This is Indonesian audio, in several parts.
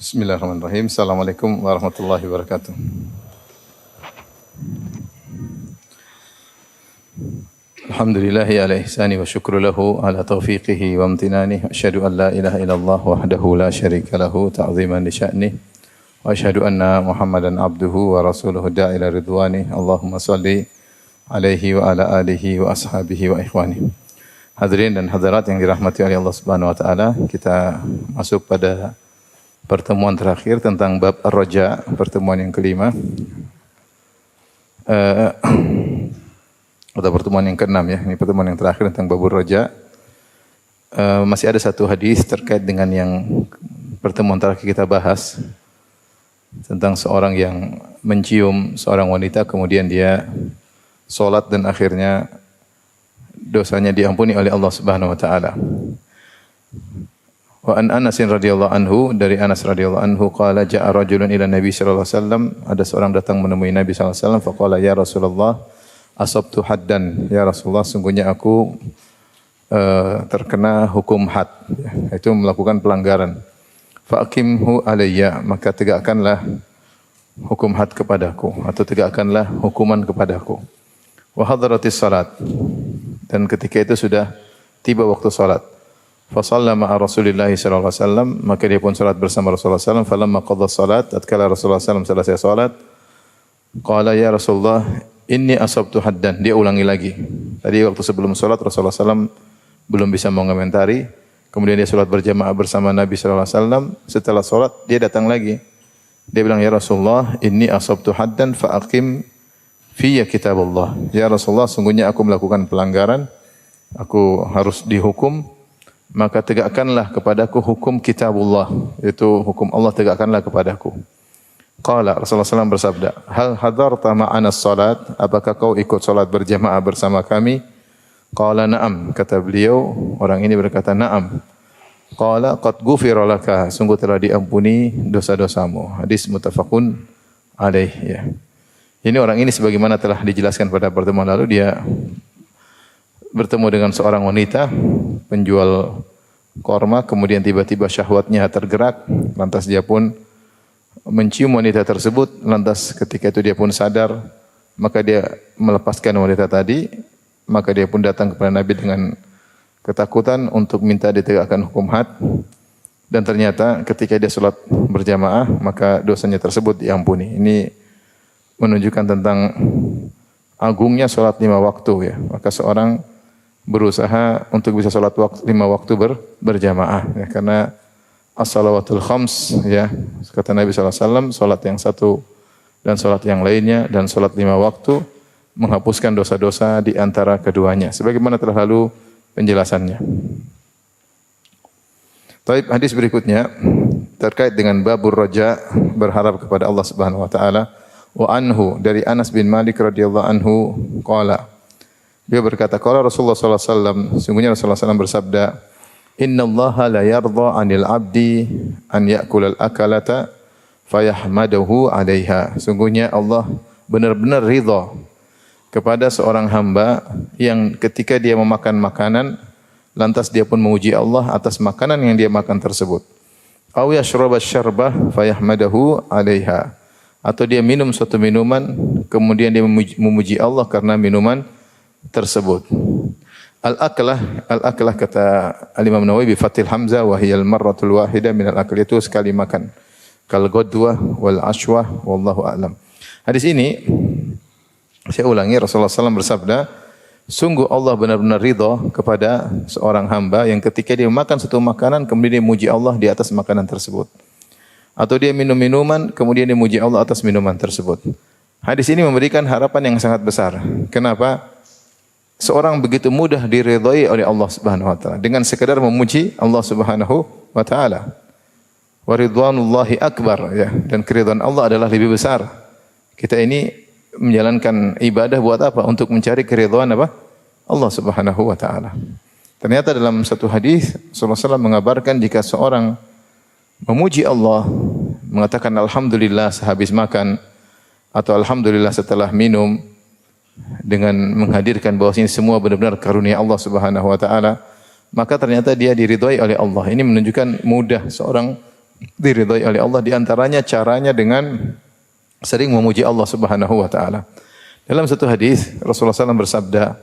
Bismillahirrahmanirrahim. Assalamualaikum warahmatullahi wabarakatuh. Alhamdulillahi ala ihsani wa syukru lahu ala taufiqihi wa amtinani. Asyhadu an la ilaha illallah wahdahu la syarika lahu ta'ziman li sya'nih. Wa asyhadu anna Muhammadan abduhu wa rasuluhu da'ila ridwani. Allahumma salli alaihi wa ala alihi wa ashabihi wa ikhwani. Hadirin dan hadirat yang dirahmati oleh Allah Subhanahu wa taala, kita masuk pada pertemuan terakhir tentang bab Ar-Raja, pertemuan yang kelima. Atau pertemuan yang keenam ya, ini pertemuan yang terakhir tentang bab Ar-Raja. Masih ada satu hadis terkait dengan yang pertemuan terakhir kita bahas tentang seorang yang mencium seorang wanita kemudian dia salat dan akhirnya dosanya diampuni oleh Allah Subhanahu wa taala. Wa an Anas radhiyallahu anhu, dari Anas radhiyallahu anhu qala jaa rajulun ila Nabi sallallahu alaihi wasallam, ada seorang datang menemui Nabi sallallahu alaihi wasallam faqala ya Rasulullah asabtu haddan, ya Rasulullah sungguhnya aku terkena hukum had, yaitu melakukan pelanggaran. Faqimhu alayya, maka tegakkanlah hukum had kepadaku atau tegakkanlah hukuman kepadaku. Wa hadaratis salat, dan ketika itu sudah tiba waktu salat. Fa shalla ma'a Rasulillah sallallahu alaihi wasallam, maka dia pun salat bersama Rasulullah sallallahu alaihi wasallam. Falamma qadha salat, tatkala Rasulullah sallallahu alaihi wasallam selesai salat, qala ya Rasulullah inni asabtu haddan, dia ulangi lagi. Tadi waktu sebelum salat Rasulullah sallallahu alaihi wasallam belum bisa mengomentari, kemudian dia salat berjamaah bersama Nabi sallallahu alaihi wasallam. Setelah salat dia datang lagi. Dia bilang ya Rasulullah inni asabtu haddan fa aqim fiyya kitabullah. Ya Rasulullah sungguhnya aku melakukan pelanggaran, aku harus dihukum, maka tegakkanlah kepadaku hukum kitabullah, yaitu hukum Allah tegakkanlah kepadaku. Qala Rasulullah SAW bersabda, hal hadarta ma'ana salat, apakah kau ikut salat berjamaah bersama kami? Qala na'am, kata beliau, orang ini berkata na'am. Qala qad ghufira laka, sungguh telah diampuni dosa-dosamu. Hadis muttafaqun alaih ya. Ini orang ini sebagaimana telah dijelaskan pada pertemuan lalu, dia bertemu dengan seorang wanita penjual korma, kemudian tiba-tiba syahwatnya tergerak, lantas dia pun mencium wanita tersebut, lantas ketika itu dia pun sadar, maka dia melepaskan wanita tadi, maka dia pun datang kepada Nabi dengan ketakutan untuk minta ditegakkan hukum had, dan ternyata ketika dia salat berjamaah, maka dosanya tersebut diampuni. Ini menunjukkan tentang agungnya salat 5 waktu ya. Maka seorang berusaha untuk bisa salat 5 waktu berjamaah ya, karena as-salawatul khams ya, kata Nabi sallallahu alaihi wasallam, salat yang satu dan salat yang lainnya dan salat 5 waktu menghapuskan dosa-dosa di antara keduanya, sebagaimana telah lalu penjelasannya. Taib, hadis berikutnya terkait dengan babur raja, berharap kepada Allah Subhanahu wa taala. Wa anhu, dari Anas bin Malik radhiyallahu anhu qala, dia berkata, qala Rasulullah sallallahu alaihi wasallam, sungguhnya Rasulullah sallallahu alaihi wasallam bersabda, innallaha la yardha 'anil 'abdi an ya'kula al-akalata fayahmadahu 'alaiha. Sungguhnya Allah benar-benar ridha kepada seorang hamba yang ketika dia memakan makanan lantas dia pun memuji Allah atas makanan yang dia makan tersebut. Aw yashraba syarbah fayahmadahu 'alaiha, atau dia minum suatu minuman kemudian dia memuji Allah karena minuman tersebut. Al-aklah kata Al-Imam Nawawi bi fathil hamzah wa hiya al-marratul wahidah min al-akl, itu sekali makan. Kal ghadwa wal ashwa wallahu a'lam. Hadis ini saya ulangi, Rasulullah SAW bersabda, sungguh Allah benar-benar ridha kepada seorang hamba yang ketika dia makan satu makanan kemudian dia memuji Allah di atas makanan tersebut. Atau dia minum minuman kemudian dia memuji Allah atas minuman tersebut. Hadis ini memberikan harapan yang sangat besar. Kenapa? Seorang begitu mudah diridhai oleh Allah Subhanahu wa taala dengan sekadar memuji Allah Subhanahu wa taala. Wa ridwanullahi akbar ya, dan keridhaan Allah adalah lebih besar. Kita ini menjalankan ibadah buat apa? Untuk mencari keridhaan apa? Allah Subhanahu wa taala. Ternyata dalam satu hadis Rasulullah SAW mengabarkan jika seorang memuji Allah, mengatakan alhamdulillah sehabis makan atau alhamdulillah setelah minum, dengan menghadirkan bahwa ini semua benar-benar karunia Allah Subhanahu wa taala, maka ternyata dia diridhai oleh Allah. Ini menunjukkan mudah seorang diridhai oleh Allah, di antaranya caranya dengan sering memuji Allah Subhanahu wa taala. Dalam satu hadis Rasulullah SAW bersabda,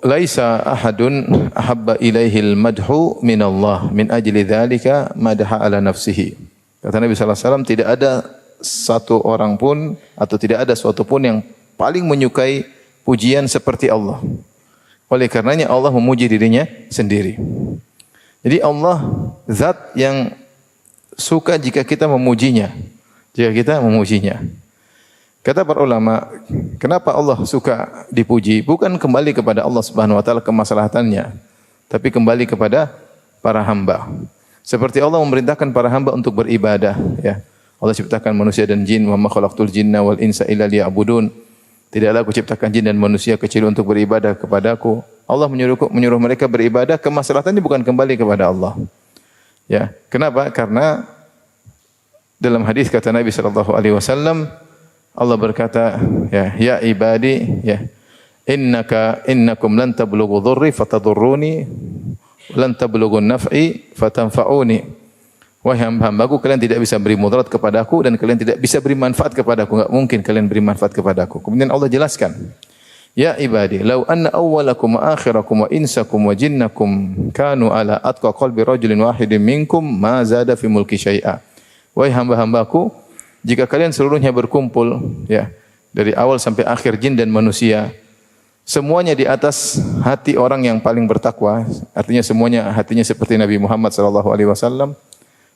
"Laisa ahadun ahabba ilaihil madhu min Allah min ajli dzalika madha ala nafsihi." Kata Nabi sallallahu alaihi wasallam, tidak ada satu orang pun atau tidak ada suatu pun yang paling menyukai pujian seperti Allah. Oleh karenanya Allah memuji dirinya sendiri. Jadi Allah zat yang suka jika kita memujinya. Jika kita memujinya. Kata para ulama, kenapa Allah suka dipuji? Bukan kembali kepada Allah Subhanahu wa taala kemaslahatannya, tapi kembali kepada para hamba. Seperti Allah memerintahkan para hamba untuk beribadah, ya. Allah ciptakan manusia dan jin, wa ma khalaqtul jinna wal insa illa liya'budun. Tidaklah aku ciptakan jin dan manusia kecuali untuk beribadah kepadaku. Allah menyuruh mereka beribadah, kemaslahatannya bukan kembali kepada Allah. Ya, kenapa? Karena dalam hadis kata Nabi sallallahu alaihi wasallam, Allah berkata, ya ibadi, ya, innakum lan tablughu dhurri fatadurruni, lan tablughu naf'i fatanfa'uni. Wahai hamba-hambaku, kalian tidak bisa beri mudarat kepadaku dan kalian tidak bisa beri manfaat kepadaku. Enggak mungkin kalian beri manfaat kepadaku. Kemudian Allah jelaskan, ya ibadi, law anna awwalakum wa akhirakum wa insakum wa jinnakum kanu ala atqa qalbi rajulin wahidin minkum ma zada fi mulki syai'a. Wahai hamba-hambaku, jika kalian seluruhnya berkumpul, ya, dari awal sampai akhir jin dan manusia, semuanya di atas hati orang yang paling bertakwa, artinya semuanya hatinya seperti Nabi Muhammad sallallahu alaihi wasallam,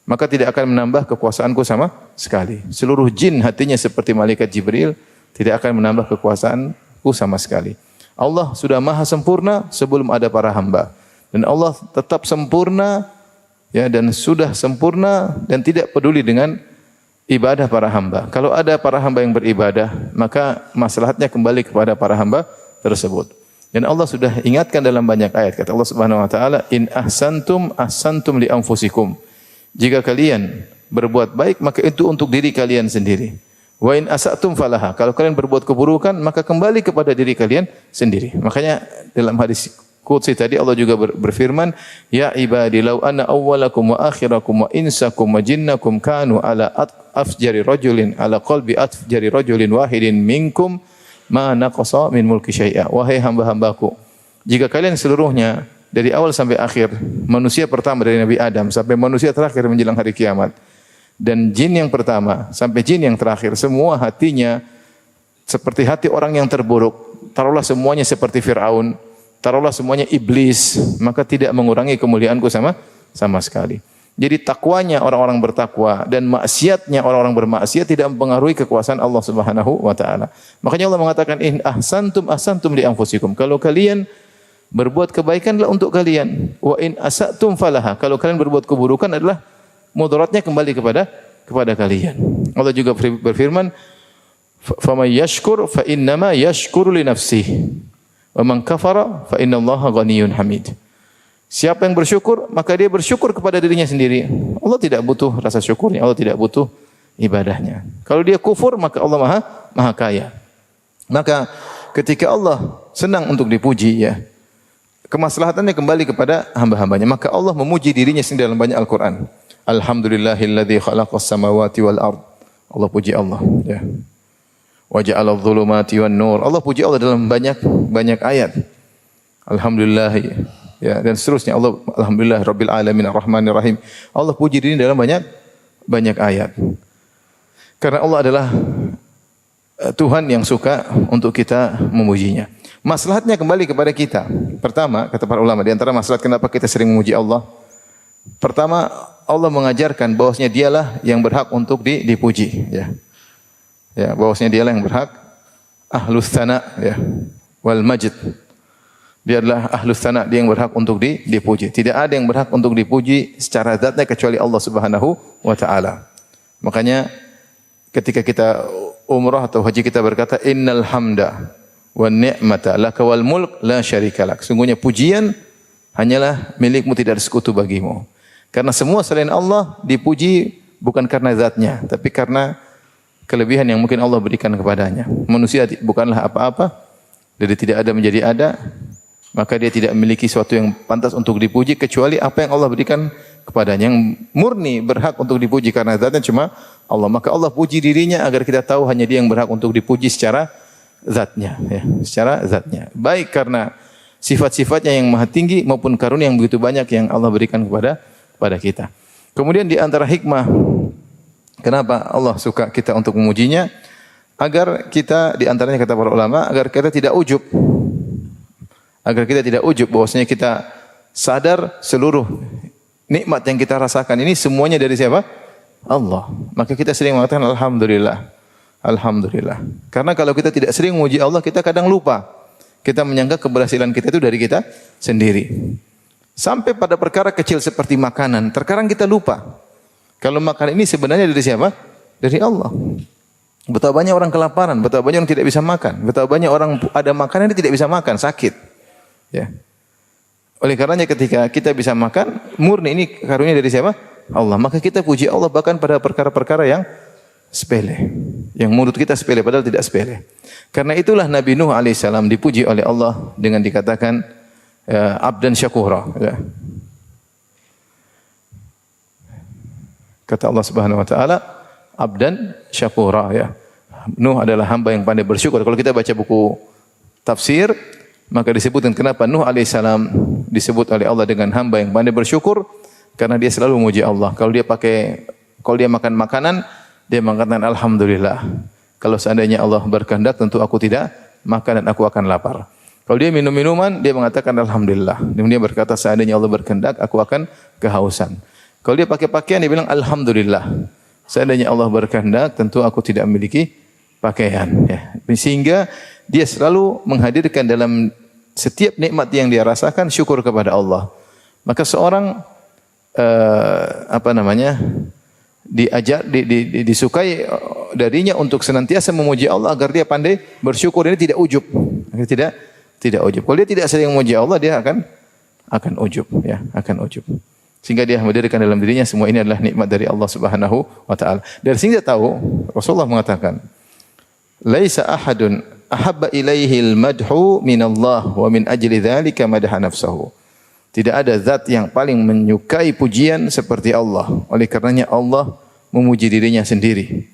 maka tidak akan menambah kekuasaanku sama sekali. Seluruh jin hatinya seperti malaikat Jibril, tidak akan menambah kekuasaanku sama sekali. Allah sudah maha sempurna sebelum ada para hamba. Dan Allah tetap sempurna, ya, dan sudah sempurna dan tidak peduli dengan ibadah para hamba. Kalau ada para hamba yang beribadah, maka maslahatnya kembali kepada para hamba tersebut. Dan Allah sudah ingatkan dalam banyak ayat. Kata Allah Subhanahu wa taala, "In ahsantum ahsantum li anfusikum." Jika kalian berbuat baik, maka itu untuk diri kalian sendiri. Wa in asatum falaha. Kalau kalian berbuat keburukan, maka kembali kepada diri kalian sendiri. Makanya dalam hadis qudsi tadi Allah juga berfirman, ya ibadi law anna awwalakum wa akhirakum wa insakum wa jinnakum kanu ala afjari rajulin ala qalbi afjari rajulin wahidin minkum ma naqasa min mulki syai'a. Wahai hamba-hambaku, jika kalian seluruhnya dari awal sampai akhir, manusia pertama dari Nabi Adam sampai manusia terakhir menjelang hari kiamat, dan jin yang pertama sampai jin yang terakhir, semua hatinya seperti hati orang yang terburuk, taruhlah semuanya seperti Fir'aun, taruhlah semuanya iblis, maka tidak mengurangi kemuliaanku sama sekali. Jadi takwanya orang-orang bertakwa dan maksiatnya orang-orang bermaksiat tidak mempengaruhi kekuasaan Allah Subhanahu wa taala. Makanya Allah mengatakan, in ahsantum ahsantum li anfusikum. Kalau kalian berbuat kebaikanlah untuk kalian. Wa in asatum falaha. Kalau kalian berbuat keburukan adalah mudaratnya kembali kepada kalian. Allah juga berfirman, "Faman yashkur fa innama yashkuru li nafsihi. Wa man kafara fa innallaha ghaniyyun hamid." Siapa yang bersyukur, maka dia bersyukur kepada dirinya sendiri. Allah tidak butuh rasa syukurnya, Allah tidak butuh ibadahnya. Kalau dia kufur, maka Allah maha kaya. Maka ketika Allah senang untuk dipuji, ya, kemaslahatannya kembali kepada hamba-hambanya. Maka Allah memuji dirinya sendiri dalam banyak Al-Quran. Alhamdulillahilladzi khalaqas samawati wal ard. Allah puji Allah, ya. Wa ja'alal dhulumati wan nur. Allah puji Allah dalam banyak ayat. Alhamdulillah, ya, dan seterusnya. Allah, alhamdulillah rabbil alamin arrahmanir rahim. Allah puji dirinya dalam banyak ayat. Karena Allah adalah Tuhan yang suka untuk kita memujinya. Maslahatnya kembali kepada kita. Pertama, kata para ulama, di antara maslahat kenapa kita sering memuji Allah, pertama, Allah mengajarkan bahwasanya dialah yang berhak untuk dipuji, ya. Ya, bahwasanya dialah yang berhak ahlus tsana, ya, wal majd. Dia adalah ahlus tsana, dia yang berhak untuk dipuji. Tidak ada yang berhak untuk dipuji secara zatnya kecuali Allah Subhanahu wa taala. Makanya ketika kita umrah atau haji kita berkata, innal hamda wa ni'mata laka wal mulk la syarika lak. Sungguhnya pujian hanyalah milikmu, tidak ada sekutu bagimu. Karena semua selain Allah dipuji bukan karena zatnya, tapi karena kelebihan yang mungkin Allah berikan kepadanya. Manusia bukanlah apa-apa, dari tidak ada menjadi ada, maka dia tidak memiliki sesuatu yang pantas untuk dipuji kecuali apa yang Allah berikan kepadanya, yang murni berhak untuk dipuji karena zatnya cuma Allah. Maka Allah puji dirinya agar kita tahu hanya Dia yang berhak untuk dipuji secara zatnya, ya, secara zatnya. Baik karena sifat-sifatnya yang maha tinggi maupun karunia yang begitu banyak yang Allah berikan kepada kita. Kemudian di antara hikmah kenapa Allah suka kita untuk memujinya, agar kita di antaranya kata para ulama, agar kita tidak ujub. Agar kita tidak ujub bahwasanya kita sadar seluruh nikmat yang kita rasakan ini semuanya dari siapa? Allah. Maka kita sering mengatakan alhamdulillah. Alhamdulillah. Karena kalau kita tidak sering memuji Allah, kita kadang lupa. Kita menyangka keberhasilan kita itu dari kita sendiri. Sampai pada perkara kecil seperti makanan, terkadang kita lupa. Kalau makan ini sebenarnya dari siapa? Dari Allah. Betapa banyak orang kelaparan, betapa banyak orang tidak bisa makan, betapa banyak orang ada makanan dia tidak bisa makan, sakit. Ya. Oleh karenanya ketika kita bisa makan, murni ini karunia dari siapa? Allah. Maka kita puji Allah bahkan pada perkara-perkara yang sepele. Yang menurut kita sepele padahal tidak sepele. Karena itulah Nabi Nuh alaihissalam dipuji oleh Allah dengan dikatakan abdan syakura. Ya. Kata Allah Subhanahu wa taala, abdan syakura, ya. Nuh adalah hamba yang pandai bersyukur. Kalau kita baca buku tafsir, maka disebutkan kenapa Nuh alaihissalam disebut oleh Allah dengan hamba yang pandai bersyukur, karena dia selalu memuji Allah. Kalau dia makan makanan, dia mengatakan alhamdulillah. Kalau seandainya Allah berkehendak, tentu aku tidak makan dan aku akan lapar. Kalau dia minum minuman, dia mengatakan alhamdulillah. Dia berkata seandainya Allah berkehendak, aku akan kehausan. Kalau dia pakai pakaian, dia bilang alhamdulillah. Seandainya Allah berkehendak, tentu aku tidak memiliki pakaian. Ya. Sehingga dia selalu menghadirkan dalam setiap nikmat yang dia rasakan syukur kepada Allah. Maka seorang disukai darinya untuk senantiasa memuji Allah agar dia pandai bersyukur. Ini tidak ujub. Tidak ujub. Kalau dia tidak sering memuji Allah, dia akan ujub, ya, akan ujub. Sehingga dia menghadirkan dalam dirinya semua ini adalah nikmat dari Allah Subhanahu wa taala. Dari sini kita tahu Rasulullah mengatakan, "Laisa ahadun ahabba ilaihi al-madhu min Allah wa min ajli dzalika madha nafsahu." Tidak ada zat yang paling menyukai pujian seperti Allah. Oleh karenanya Allah memuji dirinya sendiri.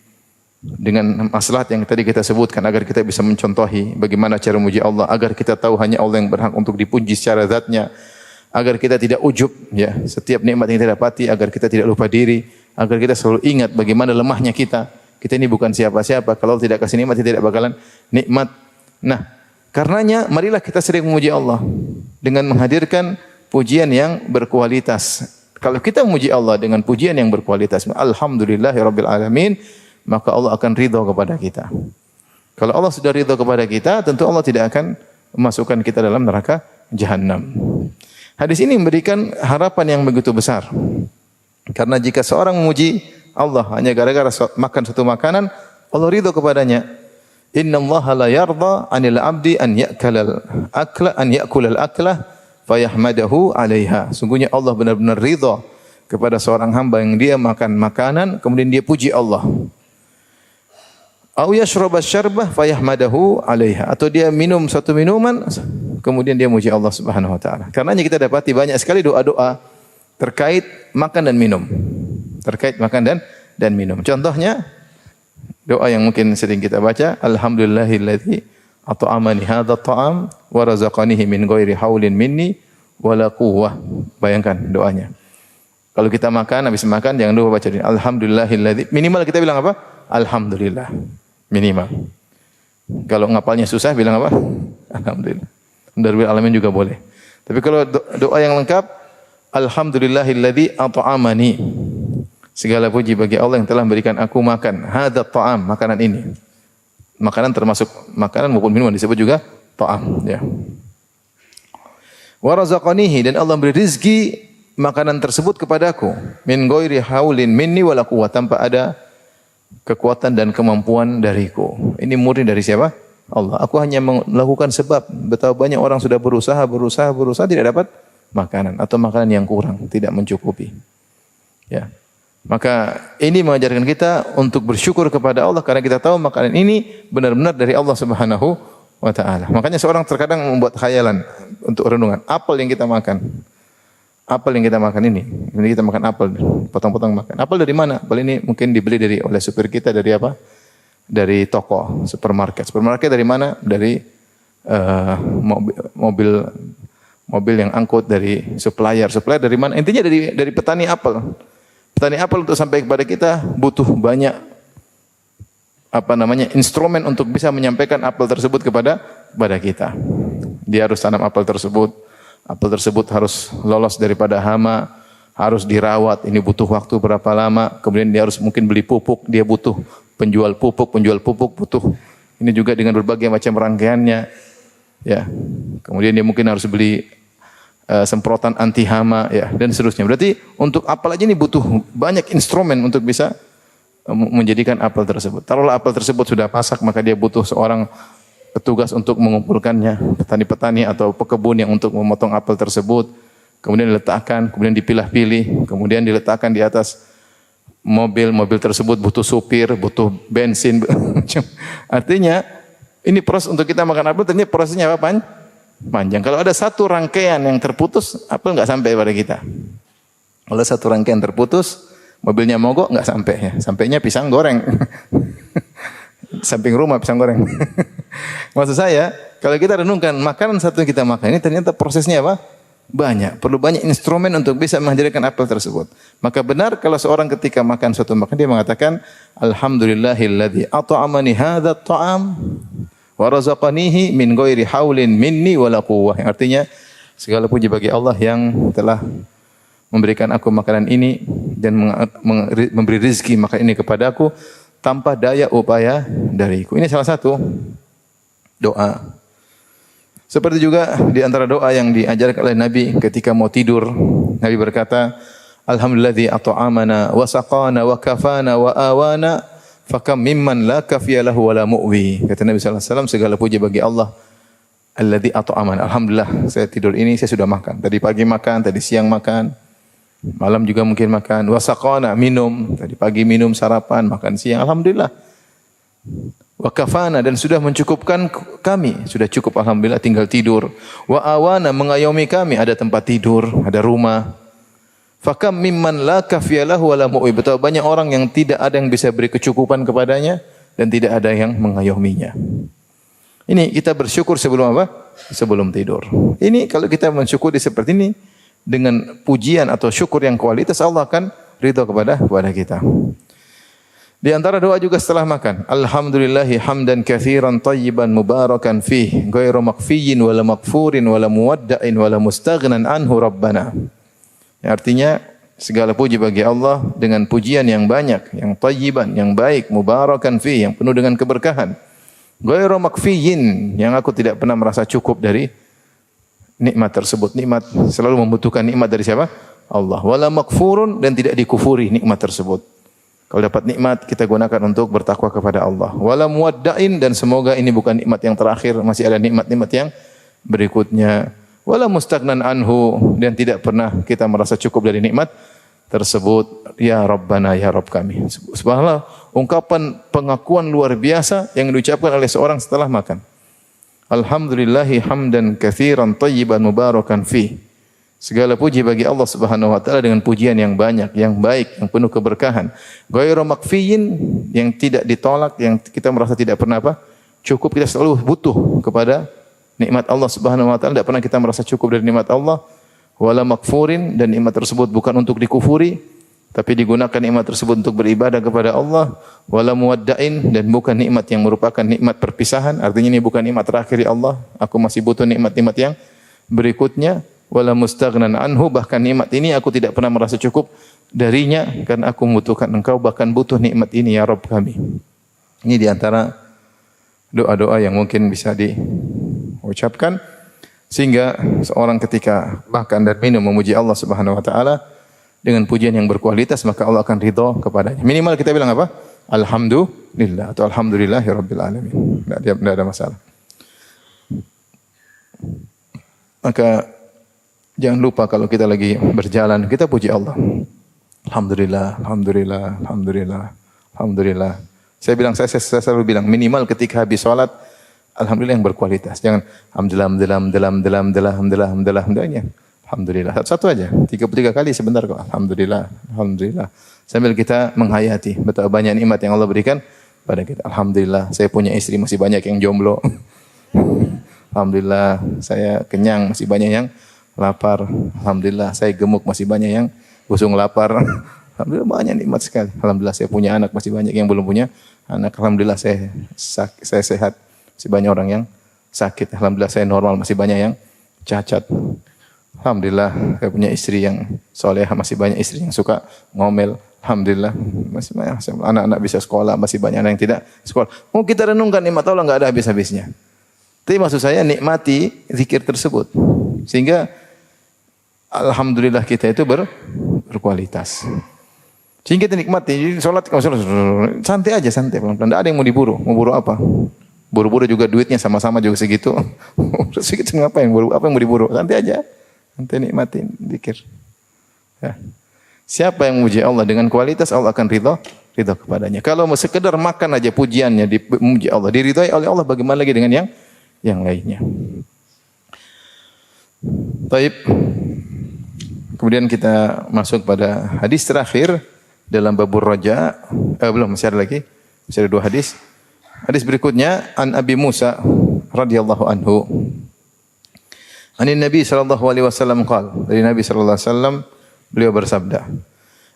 Dengan maslahat yang tadi kita sebutkan agar kita bisa mencontohi bagaimana cara memuji Allah, agar kita tahu hanya Allah yang berhak untuk dipuji secara zatnya, agar kita tidak ujub, ya, setiap nikmat yang kita dapati, agar kita tidak lupa diri, agar kita selalu ingat bagaimana lemahnya kita. Kita ini bukan siapa-siapa, kalau tidak kasih nikmat kita tidak bakalan nikmat. Nah, karenanya marilah kita sering memuji Allah dengan menghadirkan pujian yang berkualitas. Kalau kita memuji Allah dengan pujian yang berkualitas, alhamdulillahirabbil alamin, maka Allah akan ridha kepada kita. Kalau Allah sudah ridha kepada kita, tentu Allah tidak akan memasukkan kita dalam neraka jahanam. Hadis ini memberikan harapan yang begitu besar. Karena jika seorang memuji Allah hanya gara-gara makan satu makanan, Allah ridha kepadanya. Innallaha la yarda 'anil 'abdi an ya'kulal akla fayahmadahu 'alaiha. Sungguhnya Allah benar-benar ridha kepada seorang hamba yang dia makan makanan kemudian dia puji Allah. Au yashraba syarbah fayahmadahu 'alaiha, atau dia minum satu minuman kemudian dia muji Allah Subhanahu wa taala. Karenanya kita dapati banyak sekali doa-doa terkait makan dan minum. Terkait makan dan minum. Contohnya doa yang mungkin sering kita baca, alhamdulillahilladzi at'amani hadzal ta'am wa razaqanihi min ghairi haulin minni wala quwwah. Bayangkan doanya. Kalau kita makan, habis makan jangan lupa baca ini, alhamdulillahilladzi. Minimal kita bilang apa? Alhamdulillah. Minimal. Kalau ngapalnya susah bilang apa? Alhamdulillah. Dari alamin juga boleh. Tapi kalau doa yang lengkap, alhamdulillahilladzi at'amani. Segala puji bagi Allah yang telah memberikan aku makan. Hadzal ta'am, makanan ini. Makanan termasuk makanan maupun minuman disebut juga ta'am, ya. Wa razaqanihi, dan Allah beri rezeki makanan tersebut kepadaku min ghairi haulin minni wala quwwah, tanpa ada kekuatan dan kemampuan dariku. Ini murni dari siapa? Allah. Aku hanya melakukan sebab. Betapa banyak orang sudah berusaha tidak dapat makanan atau makanan yang kurang, tidak mencukupi. Ya. Maka ini mengajarkan kita untuk bersyukur kepada Allah karena kita tahu makanan ini benar-benar dari Allah Subhanahu wa taala. Makanya seorang terkadang membuat khayalan untuk renungan. Apel yang kita makan. apel yang kita makan ini. Ini kita makan apel, potong-potong makan. Apel dari mana? Apel ini mungkin dibeli oleh supir kita dari apa? Dari toko, supermarket. Supermarket dari mana? Dari mobil yang angkut dari supplier. Supplier dari mana? Intinya dari petani apel. Petani apel untuk sampai kepada kita butuh banyak instrumen untuk bisa menyampaikan apel tersebut kepada kita. Dia harus tanam apel tersebut. Apel tersebut harus lolos daripada hama, harus dirawat. Ini butuh waktu berapa lama. Kemudian dia harus mungkin beli pupuk. Dia butuh penjual pupuk butuh. Ini juga dengan berbagai macam rangkaiannya. Ya. Kemudian dia mungkin harus beli semprotan anti hama, ya, dan seterusnya. Berarti untuk apel aja ini butuh banyak instrumen untuk bisa menjadikan apel tersebut. Taruhlah apel tersebut sudah masak, maka dia butuh seorang petugas untuk mengumpulkannya, petani-petani atau pekebun yang untuk memotong apel tersebut, kemudian diletakkan, kemudian dipilah-pilih, kemudian diletakkan di atas mobil tersebut butuh supir, butuh bensin. Artinya ini proses untuk kita makan apel, ternyata prosesnya apa? Panjang. Kalau ada satu rangkaian yang terputus, apel nggak sampai pada kita. Kalau satu rangkaian terputus, mobilnya mogok nggak sampai, ya. Sampainya pisang goreng. Samping rumah pisang goreng. Maksud saya, kalau kita renungkan makanan satu yang kita makan ini ternyata prosesnya apa? Banyak. Perlu banyak instrumen untuk bisa menghadirkan apel tersebut. Maka benar kalau seorang ketika makan suatu makanan dia mengatakan alhamdulillahilladzi at'amani hadzal ta'am wa razaqanihi min ghairi haulin minni wala quwwah. Artinya segala puji bagi Allah yang telah memberikan aku makanan ini dan memberi rezeki makanan ini kepadaku tanpa daya upaya dariku. Ini salah satu doa. Seperti juga di antara doa yang diajarkan oleh Nabi ketika mau tidur, Nabi berkata, alhamdulilladzi at'amana wa saqana wa kafana wa awana fakam mimman la kafiya lahu wa la mu'wi. Kata Nabi sallallahu alaihi wasallam, segala puji bagi Allah alladzi at'amana. Alhamdulillah saya tidur ini saya sudah makan. Tadi pagi makan, tadi siang makan, malam juga mungkin makan. Wa saqana minum, tadi pagi minum sarapan, makan siang. Alhamdulillah. Wa kafana dan sudah mencukupkan kami, sudah cukup alhamdulillah tinggal tidur. Wa awana mengayomi kami, ada tempat tidur, ada rumah. Fakam mimman la kafiya lahu wa la mu'wi. Betapa banyak orang yang tidak ada yang bisa beri kecukupan kepadanya dan tidak ada yang mengayominya. Ini kita bersyukur sebelum apa? Sebelum tidur. Ini kalau kita mensyukuri seperti ini dengan pujian atau syukur yang kualitas, Allah akan ridha kepada kita. Di antara doa juga setelah makan, alhamdulillahi hamdan katsiran tayyiban mubarakan fih, ghairu makfiyyin wala makfurin wala muwadda'in wala mustaghnan anhu rabbana. Artinya segala puji bagi Allah dengan pujian yang banyak, yang tayyiban, yang baik, mubarakan fih, yang penuh dengan keberkahan. Ghairu makfiyyin, yang aku tidak pernah merasa cukup dari nikmat tersebut. Nikmat selalu membutuhkan nikmat dari siapa? Allah. Wala makfurun, dan tidak dikufuri nikmat tersebut. Kalau dapat nikmat kita gunakan untuk bertakwa kepada Allah. Wala muwadda'in, dan semoga ini bukan nikmat yang terakhir, masih ada nikmat-nikmat yang berikutnya. Wala mustaghnan anhu, dan tidak pernah kita merasa cukup dari nikmat tersebut. Ya Rabbana, ya Rabb kami. Subhanallah, ungkapan pengakuan luar biasa yang diucapkan oleh seorang setelah makan. Alhamdulillahi hamdan katsiran tayyiban mubarakan fih. Segala puji bagi Allah Subhanahu wa taala dengan pujian yang banyak, yang baik, yang penuh keberkahan. Ghairu makfiyyin, yang tidak ditolak, yang kita merasa tidak pernah apa? Cukup, kita selalu butuh kepada nikmat Allah Subhanahu wa taala, tidak pernah kita merasa cukup dari nikmat Allah. Wala makfurin, dan nikmat tersebut bukan untuk dikufuri, tapi digunakan nikmat tersebut untuk beribadah kepada Allah. Wala muwadda'in, dan bukan nikmat yang merupakan nikmat perpisahan, artinya ini bukan nikmat terakhir ya Allah, aku masih butuh nikmat-nikmat yang berikutnya. Wala mustaghnan anhu, bahkan nikmat ini aku tidak pernah merasa cukup darinya karena aku membutuhkan Engkau, bahkan butuh nikmat ini ya Rabb kami. Ini di antara doa-doa yang mungkin bisa diucapkan sehingga seorang ketika makan dan minum memuji Allah Subhanahu wa taala dengan pujian yang berkualitas, maka Allah akan ridha kepadanya. Minimal kita bilang apa? Alhamdulillah atau alhamdulillahirabbil alamin. Tidak ada masalah. Maka jangan lupa kalau kita lagi berjalan, kita puji Allah. Alhamdulillah, alhamdulillah, alhamdulillah, alhamdulillah. Saya selalu bilang minimal ketika habis sholat, alhamdulillah yang berkualitas. Jangan alhamdulillah, alhamdulillah, alhamdulillah, alhamdulillah, alhamdulillah, alhamdulillah. Alhamdulillah. Satu aja. 33 kali sebentar kok. Alhamdulillah. Alhamdulillah. Sambil kita menghayati betapa banyak nikmat yang Allah berikan pada kita. Alhamdulillah, saya punya istri, masih banyak yang jomblo. Alhamdulillah, saya kenyang, masih banyak yang lapar. Alhamdulillah, saya gemuk, masih banyak yang busung lapar. Alhamdulillah, banyak nikmat sekali. Alhamdulillah, saya punya anak, masih banyak yang belum punya anak. Alhamdulillah, saya sehat, masih banyak orang yang sakit. Alhamdulillah, saya normal, masih banyak yang cacat. Alhamdulillah, saya punya istri yang solehah, masih banyak istri yang suka ngomel. Alhamdulillah, masih banyak anak-anak bisa sekolah, masih banyak anak yang tidak sekolah. Mau kita renungkan nikmat Allah enggak ada habis-habisnya. Tapi maksud saya nikmati zikir tersebut. Sehingga alhamdulillah kita itu berkualitas. Sehingga kita nikmati. Jadi sholat santai aja, santai pelan-pelan. Enggak ada yang mau diburu. Mau buru apa? Buru-buru juga duitnya sama-sama juga segitu. Segitu ngapain? Apa yang mau diburu? Santai aja. Santai nikmatin zikir. Ya. Siapa yang memuji Allah dengan kualitas, Allah akan ridha kepadanya. Kalau mau sekedar makan aja pujiannya dipuji Allah, diridhai oleh Allah, bagaimana lagi dengan yang lainnya. Baik. Kemudian kita masuk pada hadis terakhir dalam babur raja. Belum, masih ada lagi. Masih ada 2 hadis. Hadis berikutnya an Abi Musa radhiyallahu anhu. Anin Nabi sallallahu alaihi wasallam qala, dari Nabi sallallahu alaihi wasallam beliau bersabda,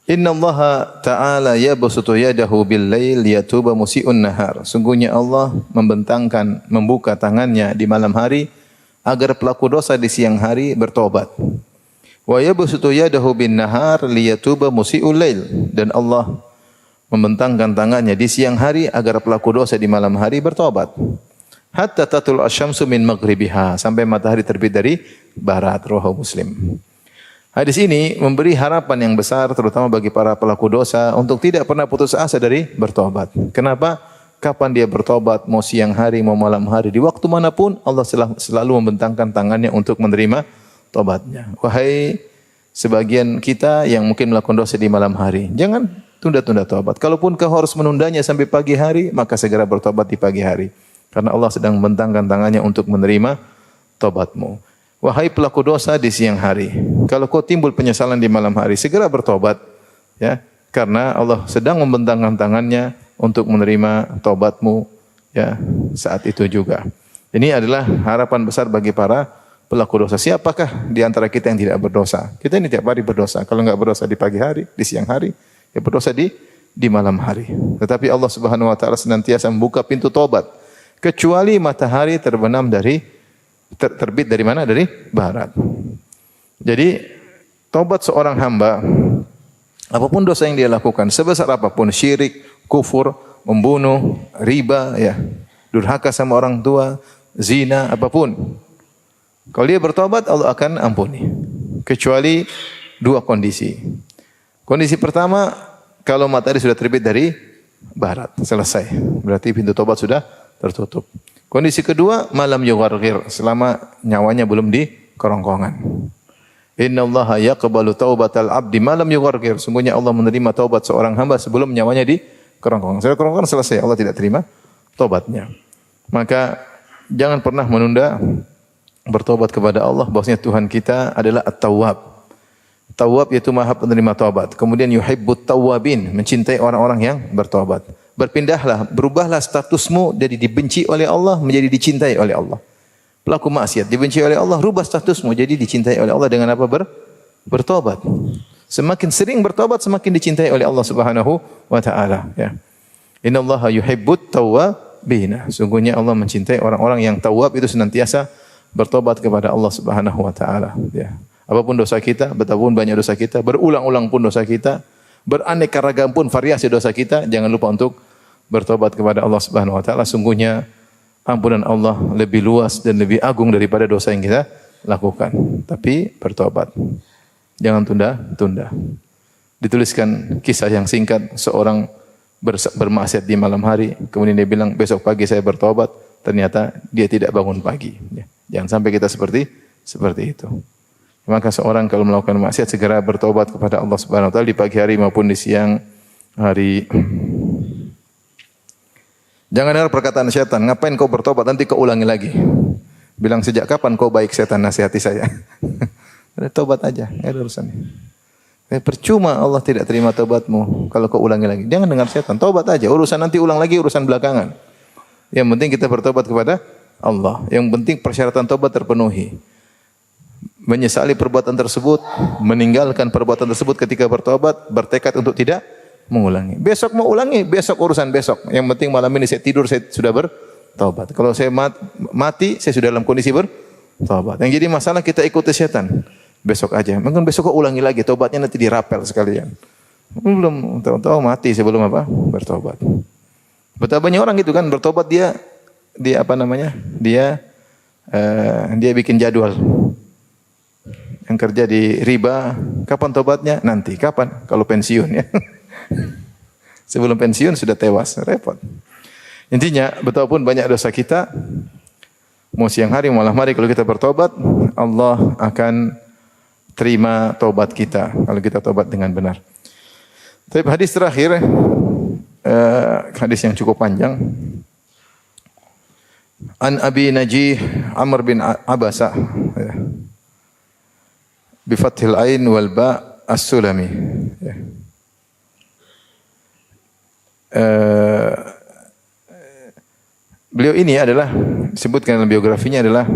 Inna Allah Ta'ala yabsutu yadahu bil lail yatuba musi'un nahar. Sungguhnya Allah membuka tangannya di malam hari agar pelaku dosa di siang hari bertobat. Wa yabsutu yadahu bin nahar liyatuba musi'ul lail. Dan Allah membentangkan tangannya di siang hari agar pelaku dosa di malam hari bertobat. Hatta tatul asyamsu min maghribiha, sampai matahari terbit dari barat. Rawahu Muslim. Hadis ini memberi harapan yang besar terutama bagi para pelaku dosa untuk tidak pernah putus asa dari bertobat. Kenapa? Kapan dia bertobat, mau siang hari, mau malam hari, di waktu manapun Allah selalu membentangkan tangannya untuk menerima tobatnya. Wahai sebagian kita yang mungkin melakukan dosa di malam hari, jangan tunda-tunda tobat. Kalaupun kau harus menundanya sampai pagi hari, maka segera bertobat di pagi hari. Karena Allah sedang membentangkan tangannya untuk menerima tobatmu. Wahai pelaku dosa di siang hari, kalau kau timbul penyesalan di malam hari, segera bertobat, ya, karena Allah sedang membentangkan tangannya untuk menerima tobatmu, ya, saat itu juga. Ini adalah harapan besar bagi para pelaku dosa. Siapakah di antara kita yang tidak berdosa? Kita ini tiap hari berdosa. Kalau enggak berdosa di pagi hari, di siang hari, ya berdosa di malam hari. Tetapi Allah Subhanahu wa taala senantiasa membuka pintu tobat kecuali matahari terbenam dari terbit dari mana? Dari barat. Jadi tobat seorang hamba, apapun dosa yang dia lakukan, sebesar apapun, syirik, kufur, membunuh, riba, ya, durhaka sama orang tua, zina, apapun. Kalau dia bertobat, Allah akan ampuni. Kecuali 2 kondisi. Kondisi pertama, kalau matahari sudah terbit dari barat, selesai. Berarti pintu tobat sudah tertutup. Kondisi kedua, malam yugharghir, selama nyawanya belum di kerongkongan. Innallaha yaqbalu taubatal abdi malam yugharghir. Sungguhnya Allah menerima taubat seorang hamba sebelum nyawanya di kerongkongan. Setelah kerongkongan selesai, Allah tidak terima taubatnya. Maka jangan pernah menunda bertobat kepada Allah. Bahwasanya Tuhan kita adalah At-Tawwab. Tawwab yaitu Maha penerima taubat. Kemudian yuhibbut tawwabin, mencintai orang-orang yang bertobat. Berpindahlah, berubahlah statusmu dari dibenci oleh Allah menjadi dicintai oleh Allah. Pelaku maksiat dibenci oleh Allah, rubah statusmu jadi dicintai oleh Allah dengan apa? Bertobat. Semakin sering bertobat, semakin dicintai oleh Allah Subhanahu wa taala, ya. Innallaha yuhibbut tawwabin. Sungguhnya Allah mencintai orang-orang yang tawwab, itu senantiasa bertobat kepada Allah Subhanahu wa taala, ya. Apapun dosa kita, betapapun banyak dosa kita, berulang-ulang pun dosa kita, beraneka ragam pun variasi dosa kita, jangan lupa untuk bertobat kepada Allah Subhanahu wa taala. Sungguhnya ampunan Allah lebih luas dan lebih agung daripada dosa yang kita lakukan. Tapi bertobat. Jangan tunda-tunda. Dituliskan kisah yang singkat, seorang bermaksiat di malam hari, kemudian dia bilang, besok pagi saya bertobat, ternyata dia tidak bangun pagi. Jangan sampai kita seperti itu. Maka seorang kalau melakukan maksiat segera bertobat kepada Allah Subhanahu wa taala di pagi hari maupun di siang hari. Jangan dengar perkataan syaitan, ngapain kau bertobat, nanti kau ulangi lagi. Bilang, sejak kapan kau baik, setan nasihati saya. Tobat aja, enggak ada urusannya. Percuma Allah tidak terima tobatmu kalau kau ulangi lagi. Jangan dengar setan, tobat aja. Urusan nanti ulang lagi urusan belakangan. Yang penting kita bertobat kepada Allah. Yang penting persyaratan tobat terpenuhi. Menyesali perbuatan tersebut, meninggalkan perbuatan tersebut ketika bertobat, bertekad untuk tidak mengulangi. Besok mau ulangi, besok urusan besok. Yang penting malam ini saya tidur, saya sudah bertobat. Kalau saya mati, saya sudah dalam kondisi bertobat. Yang jadi masalah kita ikuti setan. Besok aja. Mungkin besok kok ulangi lagi, tobatnya nanti dirapel sekalian. Belum tahu mati sebelum apa? Bertobat. Betapa banyak orang gitu kan bertobat dia apa namanya? Dia bikin jadwal. Yang kerja di riba, kapan tobatnya? Nanti. Kapan? Kalau pensiun ya. Sebelum pensiun sudah tewas, repot. Intinya, betapapun banyak dosa kita, mau siang hari, malam hari kalau kita bertobat, Allah akan terima taubat kita kalau kita taubat dengan benar. Tapi hadis terakhir, hadis yang cukup panjang. An Abi Najih Amr bin Abasa bi fathil ain wal ba as-Sulami. Beliau ini adalah disebutkan dalam biografinya adalah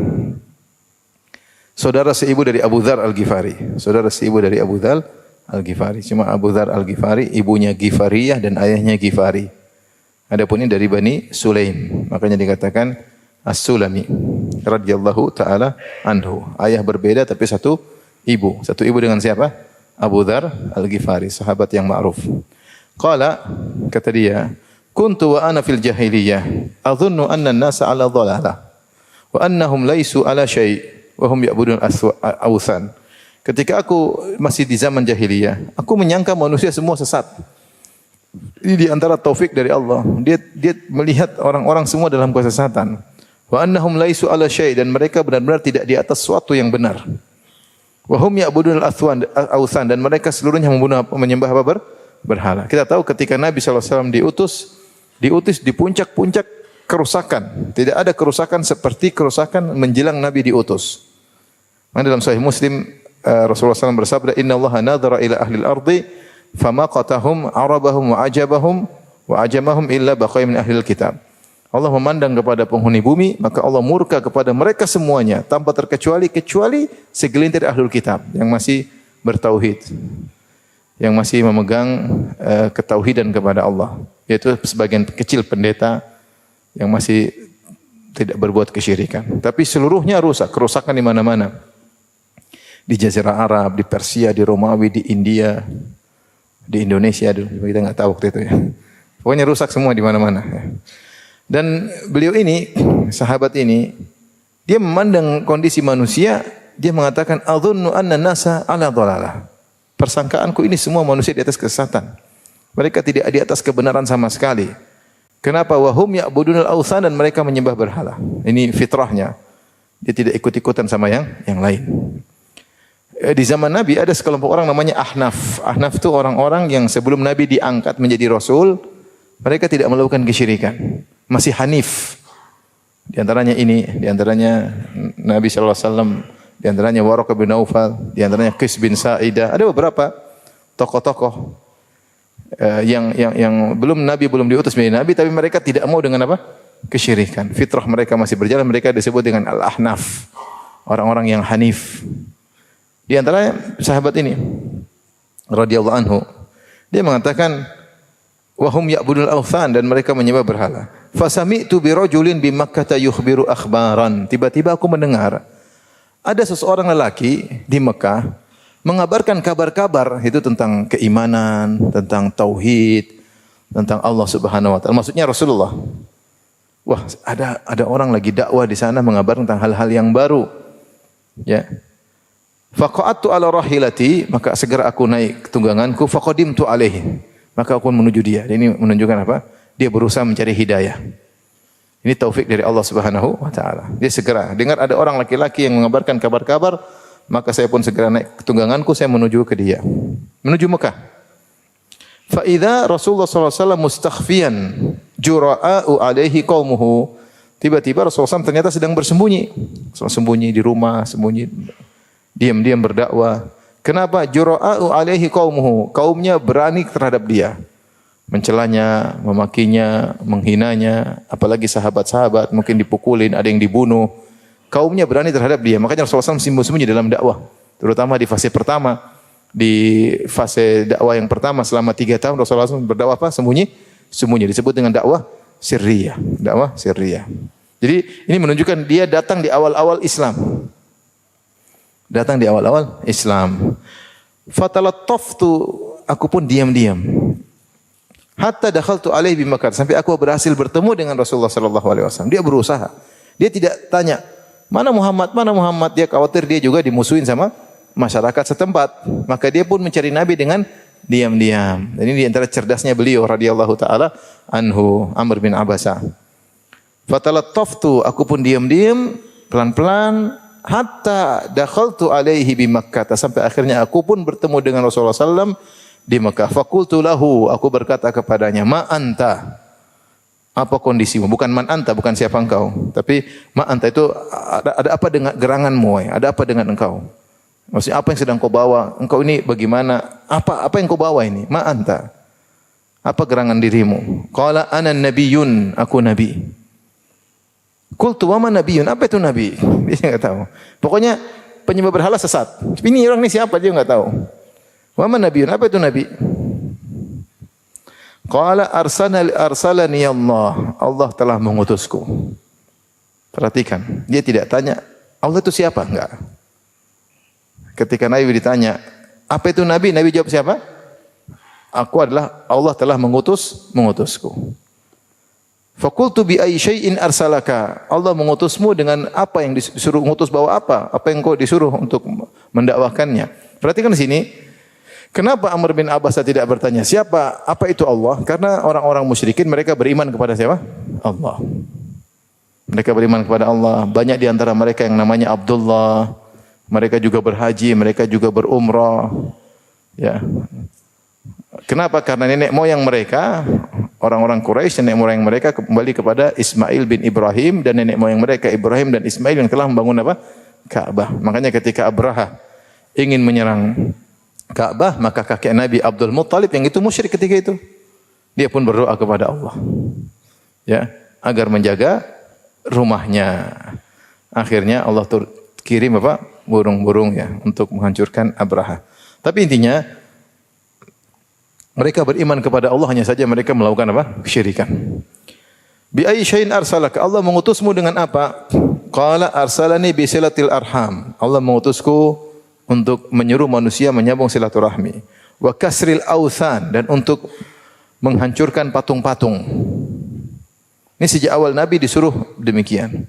saudara seibu dari Abu Dzar Al-Ghifari. Saudara seibu dari Abu Dzar Al-Ghifari. Cuma Abu Dzar Al-Ghifari ibunya Ghifariyah dan ayahnya Ghifari. Adapun ini dari Bani Sulaim. Makanya dikatakan As-Sulami radhiyallahu taala anhu. Ayah berbeda tapi satu ibu. Satu ibu dengan siapa? Abu Dzar Al-Ghifari, sahabat yang ma'ruf. Qala, kata dia, kuntu wa ana fil jahiliyah adhunnu anna an-nasa 'ala dhalalah wa annahum laisu 'ala syai'. Wahum ya'budun awthan. Ketika aku masih di zaman jahiliyah, aku menyangka manusia semua sesat. Ini di antara taufik dari Allah. Dia melihat orang-orang semua dalam kesesatan. Wa annahum laisu ala syai' dan mereka benar-benar tidak di atas suatu yang benar. Wahum ya'budun awthan dan mereka seluruhnya menyembah apa? Berhala. Kita tahu ketika Nabi SAW diutus di puncak-puncak kerusakan. Tidak ada kerusakan seperti kerusakan menjelang Nabi diutus. Dalam Sahih Muslim Rasulullah SAW bersabda, Inna Allah nadhara ila ahli al-ardi famaqatahum arabahum wa ajamahum illa baqai min ahli al-kitab. Allah memandang kepada penghuni bumi, maka Allah murka kepada mereka semuanya tanpa terkecuali kecuali segelintir ahlul kitab yang masih bertauhid, yang masih memegang ketauhidan kepada Allah, yaitu sebagian kecil pendeta yang masih tidak berbuat kesyirikan. Tapi seluruhnya rusak, kerusakan di mana-mana. Di Jazirah Arab, di Persia, di Romawi, di India, di Indonesia dulu. Kita nggak tahu waktu itu ya. Pokoknya rusak semua di mana-mana. Dan beliau ini, sahabat ini, dia memandang kondisi manusia, dia mengatakan, "Adzunnu anna nasa ala dhalalah." Persangkaanku ini semua manusia di atas kesesatan. Mereka tidak di atas kebenaran sama sekali. Kenapa? Wahum ya'budunal awthan dan mereka menyembah berhala. Ini fitrahnya. Dia tidak ikut-ikutan sama yang lain. Di zaman Nabi ada sekelompok orang namanya Ahnaf. Ahnaf itu orang-orang yang sebelum Nabi diangkat menjadi Rasul, mereka tidak melakukan kesyirikan. Masih Hanif. Di antaranya Nabi SAW, di antaranya Waraqah bin Naufal, di antaranya Qis bin Sa'idah. Ada beberapa tokoh-tokoh yang belum diutus menjadi Nabi, tapi mereka tidak mau dengan apa? Kesyirikan. Fitrah mereka masih berjalan, mereka disebut dengan Al-Ahnaf. Orang-orang yang Hanif. Di antara sahabat ini radhiyallahu anhu, dia mengatakan wahum ya'budul awthan dan mereka menyembah berhala. Fasami'tu bi rajulin bi Makkah yukhbiru akhbaran. Tiba-tiba aku mendengar ada seseorang lelaki di Mekah mengabarkan kabar-kabar itu tentang keimanan, tentang tauhid, tentang Allah Subhanahu wa taala. Maksudnya Rasulullah. Wah, ada orang lagi dakwah di sana mengabarkan tentang hal-hal yang baru. Ya. Faqa'attu ala rahilati, maka segera aku naik tungganganku, faqadimtu alaihi. Maka aku menuju dia. Ini menunjukkan apa? Dia berusaha mencari hidayah. Ini taufik dari Allah Subhanahu wa taala. Dia segera dengar ada orang laki-laki yang mengabarkan kabar-kabar, maka saya pun segera naik tungganganku, saya menuju ke dia. Menuju Mekah. Fa idza Rasulullah sallallahu alaihi wasallam mustakhfiyan jura'u alaihi qaumuhu. Tiba-tiba Rasulullah SAW ternyata sedang bersembunyi. Sembunyi di rumah, sembunyi diam-diam berdakwah. Kenapa? Jura'u alaihi qaumuhu. Kaumnya berani terhadap dia. Mencelanya, memakinya, menghinanya, apalagi sahabat-sahabat mungkin dipukulin, ada yang dibunuh. Kaumnya berani terhadap dia. Makanya Rasulullah SAW sembunyi dalam dakwah. Terutama di fase pertama. Di fase dakwah yang pertama selama 3 tahun Rasulullah SAW berdakwah apa? Sembunyi. Disebut dengan dakwah sirriyah. Dakwah sirriyah. Jadi ini menunjukkan dia datang di awal-awal Islam. Datang di awal-awal Islam. Fatalattaftu, aku pun diam-diam. Hatta dakhaltu alaihi bimakkah, sampai aku berhasil bertemu dengan Rasulullah sallallahu alaihi wasallam. Dia berusaha. Dia tidak tanya, "Mana Muhammad? Mana Muhammad?" Dia khawatir dia juga dimusuhin sama masyarakat setempat. Maka dia pun mencari Nabi dengan diam-diam. Dan ini di antara cerdasnya beliau radhiyallahu taala anhu, Amr bin Abasa. Fatalattaftu, aku pun diam-diam, pelan-pelan, hatta dakhaltu alaihi bi Makkah, sampai akhirnya aku pun bertemu dengan Rasulullah sallam di Makkah. Faqultu lahu, aku berkata kepadanya, "Ma anta?" Apa kondisimu? Bukan man anta, bukan siapa engkau, tapi ma anta itu ada apa dengan geranganmu? Ada apa dengan engkau? Maksudnya apa yang sedang kau bawa? Engkau ini bagaimana? Apa yang kau bawa ini? Ma anta? Apa gerangan dirimu? Qala ana nabiyyun, aku nabi. Qultu wa ma nabiyyun? Apa itu nabi? Dia enggak tahu. Pokoknya penyembah berhala sesat. Ini orang ini siapa dia enggak tahu. Wa ma nabiyyun? Apa itu nabi? Qala arsalani Allah. Allah telah mengutusku. Perhatikan, dia tidak tanya Allah itu siapa? Enggak. Ketika Nabi ditanya, apa itu nabi? Nabi jawab siapa? Aku adalah Allah telah mengutusku. Faqultu bi ayyi syai'in arsalaka? Allah mengutusmu dengan apa, yang disuruh mengutus bawa apa? Apa yang kau disuruh untuk mendakwahkannya? Perhatikan di sini. Kenapa Amr bin Abbas tidak bertanya siapa, apa itu Allah? Karena orang-orang musyrikin mereka beriman kepada siapa? Allah. Mereka beriman kepada Allah. Banyak di antara mereka yang namanya Abdullah. Mereka juga berhaji, mereka juga berumrah. Ya. Kenapa? Karena nenek moyang mereka, orang-orang Quraisy, nenek moyang mereka kembali kepada Ismail bin Ibrahim, dan nenek moyang mereka Ibrahim dan Ismail yang telah membangun apa? Ka'bah. Makanya ketika Abraha ingin menyerang Ka'bah, maka kakek Nabi Abdul Muttalib yang itu musyrik ketika itu, dia pun berdoa kepada Allah, ya, agar menjaga rumahnya. Akhirnya Allah kirim apa? Burung-burung ya untuk menghancurkan Abraha. Tapi intinya mereka beriman kepada Allah, hanya saja mereka melakukan apa? Kesyirikan. Bi ayyi syai'in arsalaka? Allah mengutusmu dengan apa? Qala arsalani bi silatil arham. Allah mengutusku untuk menyuruh manusia menyambung silaturahmi. Wa kasril authan, dan untuk menghancurkan patung-patung. Ini sejak awal Nabi disuruh demikian.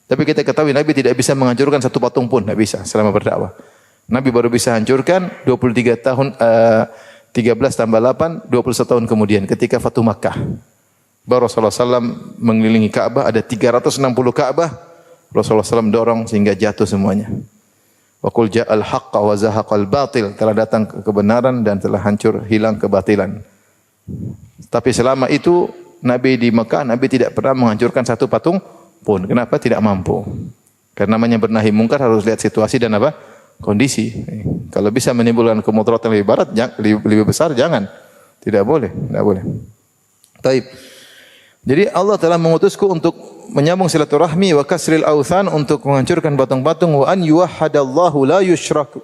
Tapi kita ketahui Nabi tidak bisa menghancurkan satu patung pun, tidak bisa selama berdakwah. Nabi baru bisa hancurkan 23 tahun 13 tambah 8, 21 tahun kemudian ketika Fatu Makkah. Baru Rasulullah SAW mengelilingi Ka'bah, ada 360 Ka'bah. Rasulullah SAW dorong sehingga jatuh semuanya. Wa qul ja'al haqqa wa zahaqal batil, telah datang kebenaran dan telah hancur hilang kebatilan. Tapi selama itu Nabi di Mekah, Nabi tidak pernah menghancurkan satu patung pun. Kenapa? Tidak mampu. Karena namanya bernahi mungkar harus lihat situasi dan apa? Kondisi. Kalau bisa menimbulkan kemudaratan lebih berat, lebih besar, jangan. Tidak boleh, tidak boleh. Taib. Jadi Allah telah mengutusku untuk menyambung silaturahmi, wa kasril authan, untuk menghancurkan patung-patung, wa an yuwahhadallahu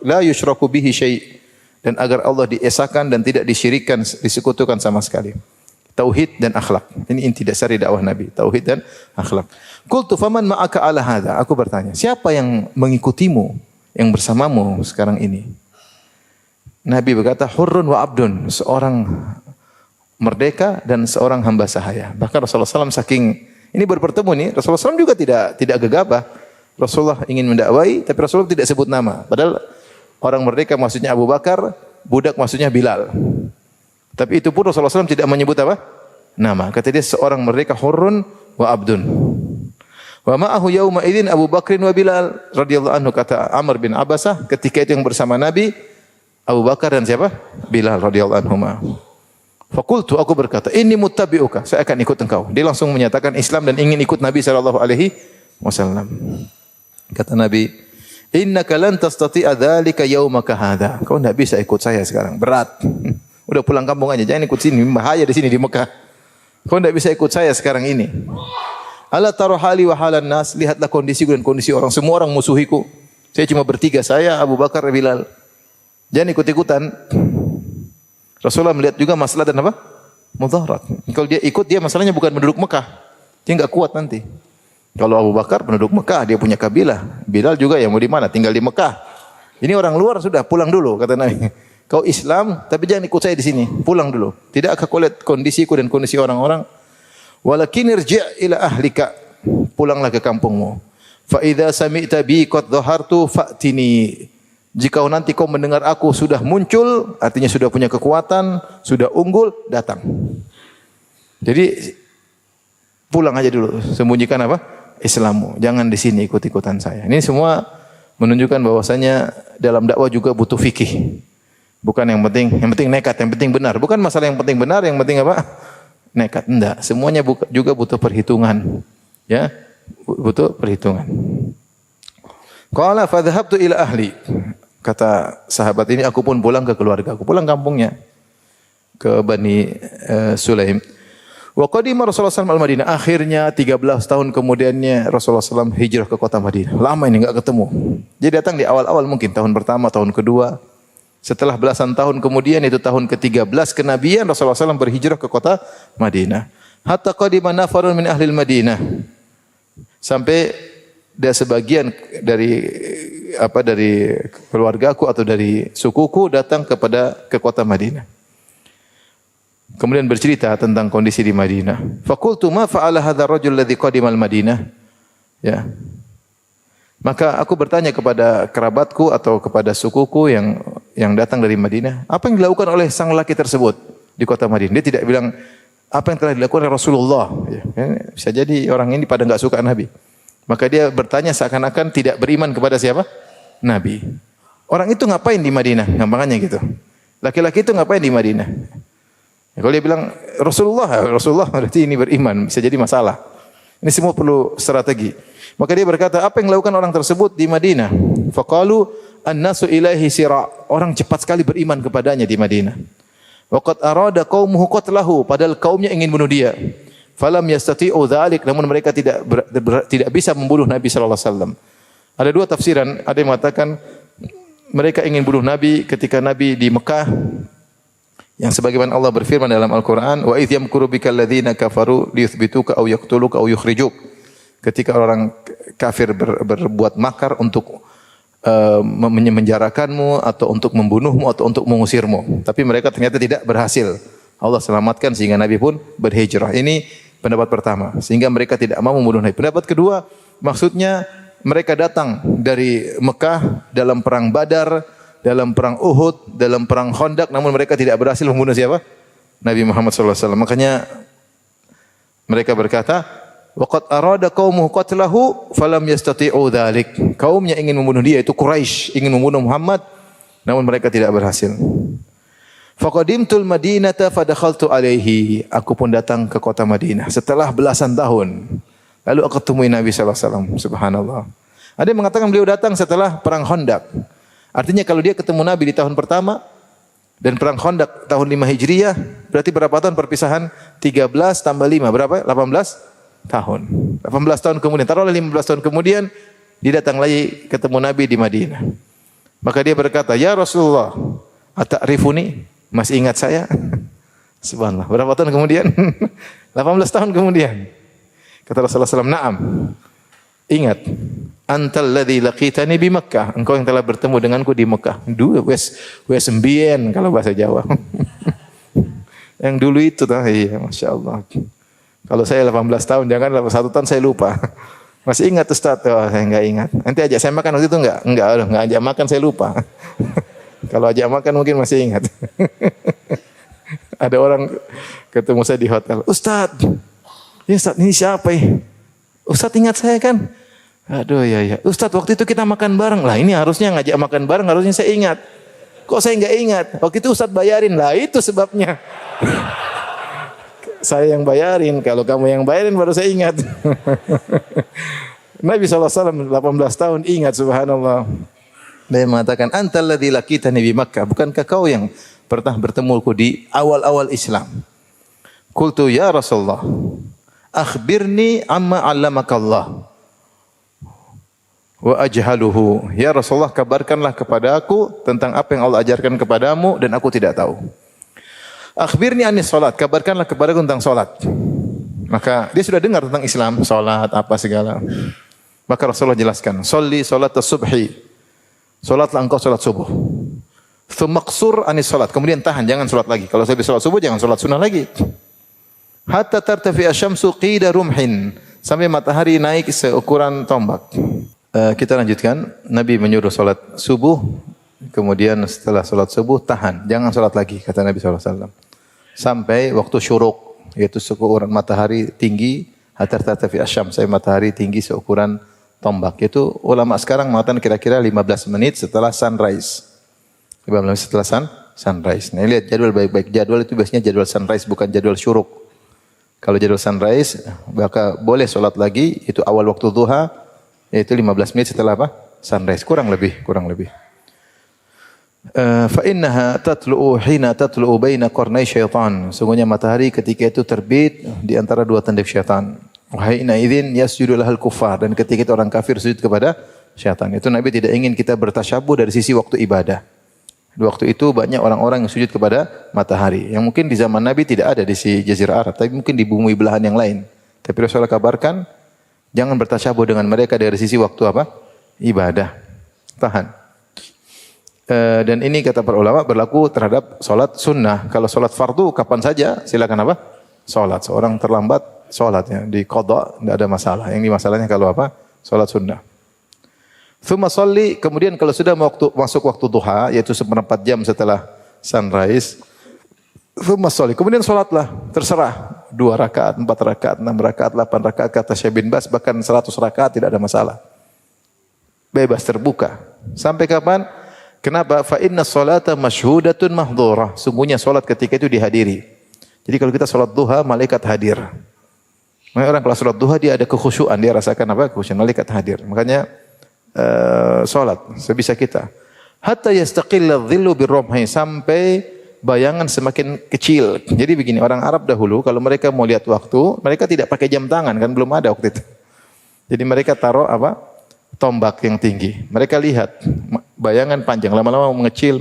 la yusyraku bihi syai', dan agar Allah diesakan dan tidak disyirikkan, disekutukan sama sekali. Tauhid dan akhlak. Ini inti dasar dakwah Nabi, tauhid dan akhlak. Qultu faman ma'aka ala hadza? Aku bertanya, siapa yang mengikutimu, yang bersamamu sekarang ini? Nabi berkata, hurrun wa abdun, seorang merdeka dan seorang hamba sahaya. Bahkan Rasulullah SAW saking ini baru bertemu nih, Rasulullah SAW juga tidak gegabah. Rasulullah ingin mendakwai, tapi Rasulullah tidak sebut nama. Padahal orang merdeka maksudnya Abu Bakar, budak maksudnya Bilal. Tapi itu pun Rasulullah SAW tidak menyebut apa? Nama. Kata dia seorang merdeka, hurrun wa abdun. Wa ma'ahu yawma idzin Abu Bakrin wa Bilal radhiyallahu anhu, kata Amr bin Abbasah, ketika itu yang bersama Nabi Abu Bakar dan siapa? Bilal radhiyallahu anhuma. Faqultu, aku berkata, inni muttabi'uka, saya akan ikut engkau. Dia langsung menyatakan Islam dan ingin ikut Nabi sallallahu alaihi wasallam. Kata Nabi, Innaka lan tastati'a dzalika yaumaka hadza. Kau enggak bisa ikut saya sekarang, berat. Udah pulang kampung aja, jangan ikut sini, bahaya di sini di Mekah. Kau enggak bisa ikut saya sekarang ini. Ala tara hali wa halan nas, lihatlah kondisiku dan kondisi orang, semua orang musuhiku. Saya cuma bertiga, saya, Abu Bakar, Bilal. Jangan ikut-ikutan. Rasulullah melihat juga masalah dan apa? Mudharat. Kalau dia ikut, dia masalahnya bukan penduduk Mekah. Dia enggak kuat nanti. Kalau Abu Bakar penduduk Mekah, dia punya kabilah. Bilal juga yang mau di mana? Tinggal di Mekah. Ini orang luar sudah pulang dulu kata Nabi. Kau Islam tapi jangan ikut saya di sini. Pulang dulu. Tidakkah kau lihat kondisiku dan kondisi orang-orang? Walakin irji' ila ahlika. Pulanglah ke kampungmu. Fa idza sami'ta bi qad dhahartu fa'tini. Jika nanti kau mendengar aku sudah muncul, artinya sudah punya kekuatan, sudah unggul, datang. Jadi pulang aja dulu, sembunyikan apa? Islammu. Jangan di sini ikut-ikutan saya. Ini semua menunjukkan bahwasanya dalam dakwah juga butuh fikih. Bukan yang penting nekat, yang penting benar. Bukan masalah yang penting benar, yang penting apa? Nekat. Enggak, semuanya juga butuh perhitungan. Ya, butuh perhitungan. Qala fa dhahabtu ila ahli. Kata sahabat ini, aku pun pulang ke keluarga, aku pulang kampungnya ke Bani Sulaim. Wa qadima Rasulullah SAW al-Madinah. Akhirnya 13 tahun kemudiannya Rasulullah SAW hijrah ke kota Madinah. Lama ini enggak ketemu. Dia datang di awal-awal mungkin tahun pertama, tahun kedua. Setelah belasan tahun kemudian, itu tahun ke-13 kenabian, Rasulullah SAW berhijrah ke kota Madinah. Hatta qadima nafarun min ahli Madinah. Sampai ada sebagian dari keluargaku atau dari sukuku datang ke kota Madinah. Kemudian bercerita tentang kondisi di Madinah. Faqultu ma fa'ala hadzal rajul alladhi qadima al-Madinah? Ya. Maka aku bertanya kepada kerabatku atau kepada sukuku yang datang dari Madinah, apa yang dilakukan oleh sang laki tersebut di kota Madinah? Dia tidak bilang apa yang telah dilakukan oleh Rasulullah. Ya. Bisa jadi orang ini pada enggak suka Nabi. Maka dia bertanya seakan-akan tidak beriman kepada siapa? Nabi. Orang itu ngapain di Madinah? Gampangannya gitu. Laki-laki itu ngapain di Madinah? Ya, kalau dia bilang Rasulullah berarti ini beriman, bisa jadi masalah. Ini semua perlu strategi. Maka dia berkata, apa yang dilakukan orang tersebut di Madinah? Faqalu an-nasu ilaihi sira. Orang cepat sekali beriman kepadanya di Madinah. Wa qad arada qaumuhu qatlahu, padahal kaumnya ingin bunuh dia. Falam yastati'u dzalik, namun mereka tidak bisa membunuh Nabi sallallahu alaihi wasallam. Ada dua tafsiran, ada yang mengatakan mereka ingin bunuh Nabi ketika Nabi di Mekah. Yang sebagaimana Allah berfirman dalam Al-Quran, wa idh yamkuru bikal ladzina kafaru liyuthbituka aw yaqtuluka aw yukhrijuk. Ketika orang kafir berbuat makar untuk menjarakanmu atau untuk membunuhmu atau untuk mengusirmu, tapi mereka ternyata tidak berhasil. Allah selamatkan sehingga Nabi pun berhijrah. Ini pendapat pertama, sehingga mereka tidak mau membunuh Nabi. Pendapat kedua, maksudnya mereka datang dari Mekah dalam perang Badar, dalam perang Uhud, dalam perang Khandaq, namun mereka tidak berhasil membunuh siapa? Nabi Muhammad sallallahu alaihi wasallam. Makanya mereka berkata, waqad arada qaumuhu qatlahu falam yastati'u dzalik. Kaumnya ingin membunuh dia, itu Quraisy, ingin membunuh Muhammad, namun mereka tidak berhasil. Faqadimtul Madinata fadakhaltu alaihi. Aku pun datang ke kota Madinah setelah belasan tahun. Lalu aku temui Nabi sallallahu alaihi wasallam. Subhanallah. Ada yang mengatakan beliau datang setelah perang Khandaq. Artinya kalau dia ketemu Nabi di tahun pertama dan perang Khandaq tahun 5 Hijriah, berarti berapa tahun perpisahan? 13 tambah 5 berapa? 18 tahun. 18 tahun kemudian, taruhlah 15 tahun kemudian dia datang lagi ketemu Nabi di Madinah. Maka dia berkata, "Ya Rasulullah, ata'rifuni?" Masih ingat saya? Subhanallah. Berapa tahun kemudian? 18 tahun kemudian. Kata Rasulullah SAW, "Na'am." Ingat. Antal ladzi laqitani bi Makkah. Engkau yang telah bertemu denganku di Mekah. Dulu wes sembien kalau bahasa Jawa. Yang dulu itu tah, iya, Masya Allah. Kalau saya 18 tahun, jangan 1 tahun saya lupa. Masih ingat Ustaz? Oh, saya enggak ingat. Nanti ajak saya makan waktu itu enggak ajak makan, saya lupa. Kalau ajak makan mungkin masih ingat. Ada orang ketemu saya di hotel. Ustaz, ini siapa ya? Ustaz ingat saya kan? Aduh ya. Ustaz waktu itu kita makan bareng. Lah ini harusnya ngajak makan bareng, harusnya saya ingat. Kok saya enggak ingat? Waktu itu Ustaz bayarin. Lah itu sebabnya. Saya yang bayarin. Kalau kamu yang bayarin baru saya ingat. Nabi SAW 18 tahun ingat subhanallah. Dia mengatakan, antal ladzi laqitani bi Makkah, bukankah kau yang pernah bertemuku di awal-awal Islam? Qultu ya Rasulullah, akhbirni amma 'allamakallah wa ajhaluhu. Ya Rasulullah, kabarkanlah kepada aku tentang apa yang Allah ajarkan kepadamu dan aku tidak tahu. Akhbirni anis salat, kabarkanlah kepadaku tentang salat. Maka dia sudah dengar tentang Islam, salat apa segala. Maka Rasulullah jelaskan, sholli salat as-subhi. Salatlah engkau salat subuh. Tsumma qsur anis salat. Kemudian tahan, jangan salat lagi. Kalau saya salat subuh jangan salat sunnah lagi. Hatta tartafi asy-syamsu qida rumhin. Sampai matahari naik seukuran tombak. Kita lanjutkan. Nabi menyuruh salat subuh. Kemudian setelah salat subuh tahan, jangan salat lagi kata Nabi SAW. Sampai waktu syuruk, yaitu seukuran matahari tinggi. Hatta tartafi asy-syams, sampai matahari tinggi seukuran tombak. Itu ulama sekarang mengatakan kira-kira 15 menit setelah sunrise. 15 menit setelah sunrise. Nah, lihat jadwal baik-baik. Jadwal itu biasanya jadwal sunrise, bukan jadwal syuruk. Kalau jadwal sunrise, maka boleh sholat lagi, itu awal waktu duha, yaitu 15 menit setelah apa? Sunrise. Kurang lebih. Fa innaha tatlu'u hina tatlu'u baina qarnai syaitan. Sungguhnya matahari ketika itu terbit di antara dua tanduk syaitan. Wa hina idzin yasjudu lahal kuffar, dan ketika itu orang kafir sujud kepada syaitan. Itu Nabi tidak ingin kita bertasyabuh dari sisi waktu ibadah. Di waktu itu banyak orang-orang yang sujud kepada matahari. Yang mungkin di zaman Nabi tidak ada di Jazirah Arab, tapi mungkin di bumi belahan yang lain. Tapi Rasulullah kabarkan, jangan bertasyabuh dengan mereka dari sisi waktu apa? Ibadah. Tahan. Dan ini kata para ulama berlaku terhadap solat sunnah. Kalau solat fardu kapan saja silakan apa? Solat. Seorang terlambat solatnya di qadha tidak ada masalah. Yang masalahnya kalau apa? Solat sunnah. Tsumma sholli, kemudian kalau sudah masuk waktu duha, yaitu seperempat jam setelah sunrise, tsumma sholli, kemudian solatlah, terserah 2 rakaat, 4 rakaat, 6 rakaat, 8 rakaat, kata Syekh bin Baz, bahkan 100 rakaat tidak ada masalah. Bebas terbuka. Sampai kapan? Kenapa? Fa inna sholata masyhudatun mahdhurah. Sungguhnya solat ketika itu dihadiri. Jadi kalau kita solat duha, malaikat hadir. Makanya orang kalau solat duha dia ada kekhusyuan, dia rasakan apa? Kekhusyuan, malaikat hadir. Makanya solat sebisa kita. Hatta yastaqilla dhillu birrumhi, sampai bayangan semakin kecil. Jadi begini, orang Arab dahulu kalau mereka mau lihat waktu, mereka tidak pakai jam tangan, kan belum ada waktu itu. Jadi mereka taruh apa? Tombak yang tinggi. Mereka lihat bayangan panjang, lama-lama mengecil.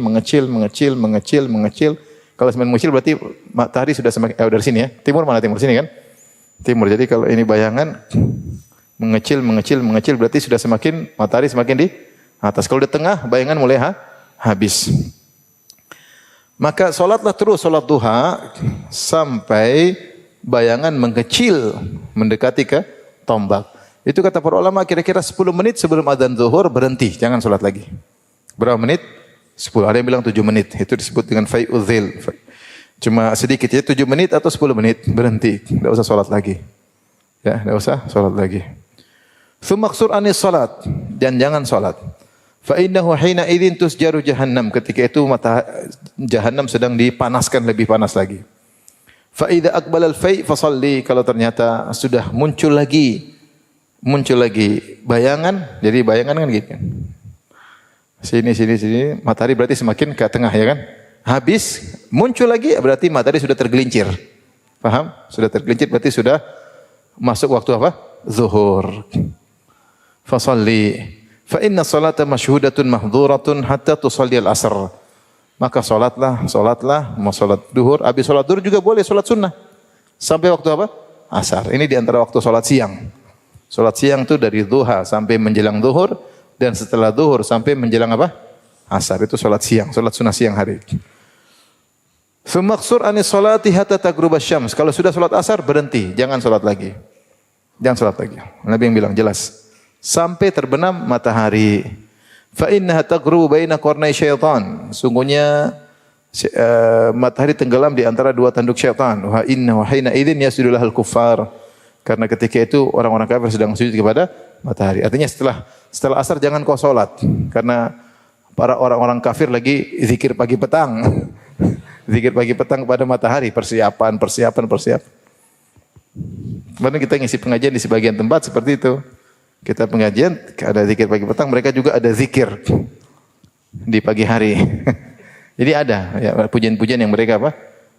Kalau semakin mengecil berarti matahari sudah semakin dari sini ya. Timur mana? Timur sini kan? Timur. Jadi kalau ini bayangan mengecil berarti sudah semakin matahari semakin di atas. Kalau di tengah bayangan mulai habis. Maka solatlah terus solat duha sampai bayangan mengecil mendekati ke tombak. Itu kata para ulama kira-kira 10 menit sebelum adzan zuhur berhenti, jangan solat lagi. Berapa menit? 10. Ada yang bilang 7 menit. Itu disebut dengan fai'udz dzil. Cuma sedikit ya, 7 menit atau 10 menit berhenti, enggak usah solat lagi. Ya, enggak usah solat lagi. Tsumma qsur anis salat, dan jangan salat. Fa innahu hina idzin tusjaru jahannam, ketika itu jahannam sedang dipanaskan lebih panas lagi. Fa idza aqbala al-fai' fa shalli, kalau ternyata sudah muncul lagi bayangan, jadi bayangan kan gitu kan. Sini matahari berarti semakin ke tengah ya kan? Habis muncul lagi berarti matahari sudah tergelincir. Paham? Sudah tergelincir berarti sudah masuk waktu apa? Zuhur. Fasalli fa inna salata masyhudatun mahdhuratun hatta tusalli al-asr. Maka salatlah, mau salat duhur, habis salat duhur juga boleh salat sunnah. Sampai waktu apa? Asar. Ini di antara waktu salat siang. Salat siang itu dari duha sampai menjelang duhur, dan setelah duhur sampai menjelang apa? Asar. Itu salat siang, salat sunnah siang hari. Tsumma qsur anis salati hatta taghrubasy syams. Kalau sudah salat asar berhenti, jangan salat lagi. Jangan salat lagi. Nabi yang bilang jelas. Sampai terbenam matahari. Fa innaha taghrubu baina qarnai syaitan. Sungguhnya matahari tenggelam di antara dua tanduk syaitan. Wa inna hina idzin yasjudu lahal kuffar. Karena ketika itu orang-orang kafir sedang sujud kepada matahari. Artinya setelah asar jangan kau salat, karena para orang-orang kafir lagi zikir pagi petang. Zikir pagi petang kepada matahari, persiapan. Kemudian kita ngisi pengajian di sebagian tempat seperti itu. Kita pengajian ada zikir pagi petang, mereka juga ada zikir di pagi hari. Jadi ada ya, pujian-pujian yang mereka apa?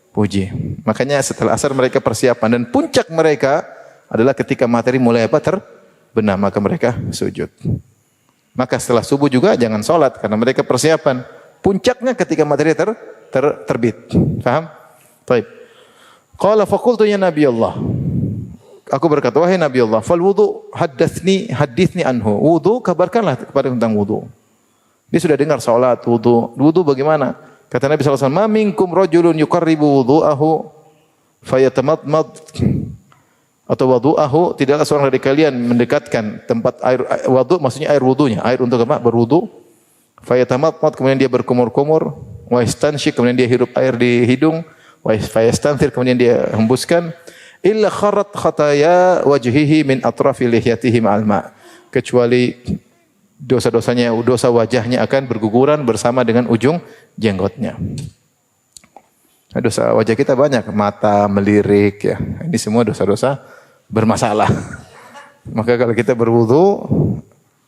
Puji. Makanya setelah asar mereka persiapan dan puncak mereka adalah ketika matahari mulai apa? Terbenam, maka mereka sujud. Maka setelah subuh juga jangan sholat karena mereka persiapan. Puncaknya ketika matahari terbit. Faham? Baik. Qala faqultu ya Nabi Allah. Aku berkata, wahai Nabi Allah, fal wudu hadithni anhu. Wudu, kabarkanlah kepada tentang wudu. Dia sudah dengar salat, wudu. Wudu bagaimana? Kata Nabi SAW, ma minkum rajulun yuqarribu wudu'ahu fayatamadmad atau wudu'ahu, tidaklah seorang dari kalian mendekatkan tempat air wudu, maksudnya air wudunya, air untuk apa? Berwudu. Fayatamadmad, kemudian dia berkumur-kumur, wa yastanshik, kemudian dia hirup air di hidung, wa yastanthir, kemudian dia hembuskan. Illa kharat khataya wajhihi min atrafi lihyatihi ma'al ma'. Kecuali dosa-dosanya, dosa wajahnya akan berguguran bersama dengan ujung jenggotnya. Dosa wajah kita banyak, mata melirik ya. Ini semua dosa-dosa bermasalah. Maka kalau kita berwudu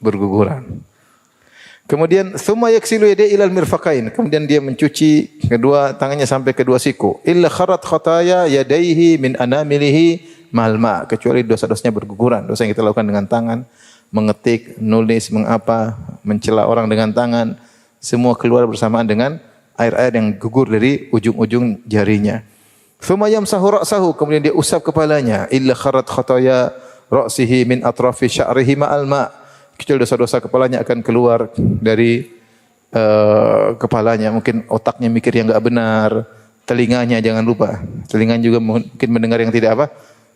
berguguran. Kemudian thumma yaksilu yadayhi ilal mirfaqain. Kemudian dia mencuci kedua tangannya sampai kedua siku. Illa kharat khataya yadayhi min anamilihi ma'al ma'. Kecuali dosa-dosanya berguguran. Dosa yang kita lakukan dengan tangan, mengetik, nulis, mengapa, mencela orang dengan tangan, semua keluar bersamaan dengan air-air yang gugur dari ujung-ujung jarinya. Thumma yamsahu ra'sahu. Kemudian dia usap kepalanya. Illa kharat khataya ra'sihi min atrafi sya'rihi ma'al ma'. Kecuali dosa-dosa kepalanya akan keluar dari kepalanya. Mungkin otaknya mikir yang enggak benar. Telinganya jangan lupa. Telinganya juga mungkin mendengar yang tidak apa?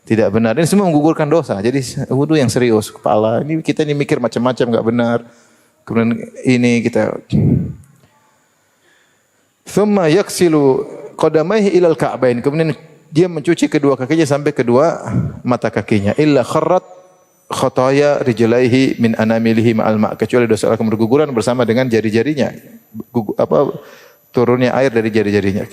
Tidak benar. Ini semua menggugurkan dosa. Jadi wudu yang serius. Kepala. Ini kita ini mikir macam-macam enggak benar. Kemudian ini kita. Thumma yaksilu qadamaihi ilal ka'bain. Kemudian dia mencuci kedua kakinya sampai kedua mata kakinya. Illa kharrat khataya rijlaihi min anamilihi ma'al ma'. Kecuali dosa akan berguguran bersama dengan jari-jarinya. Turunnya air dari jari-jarinya.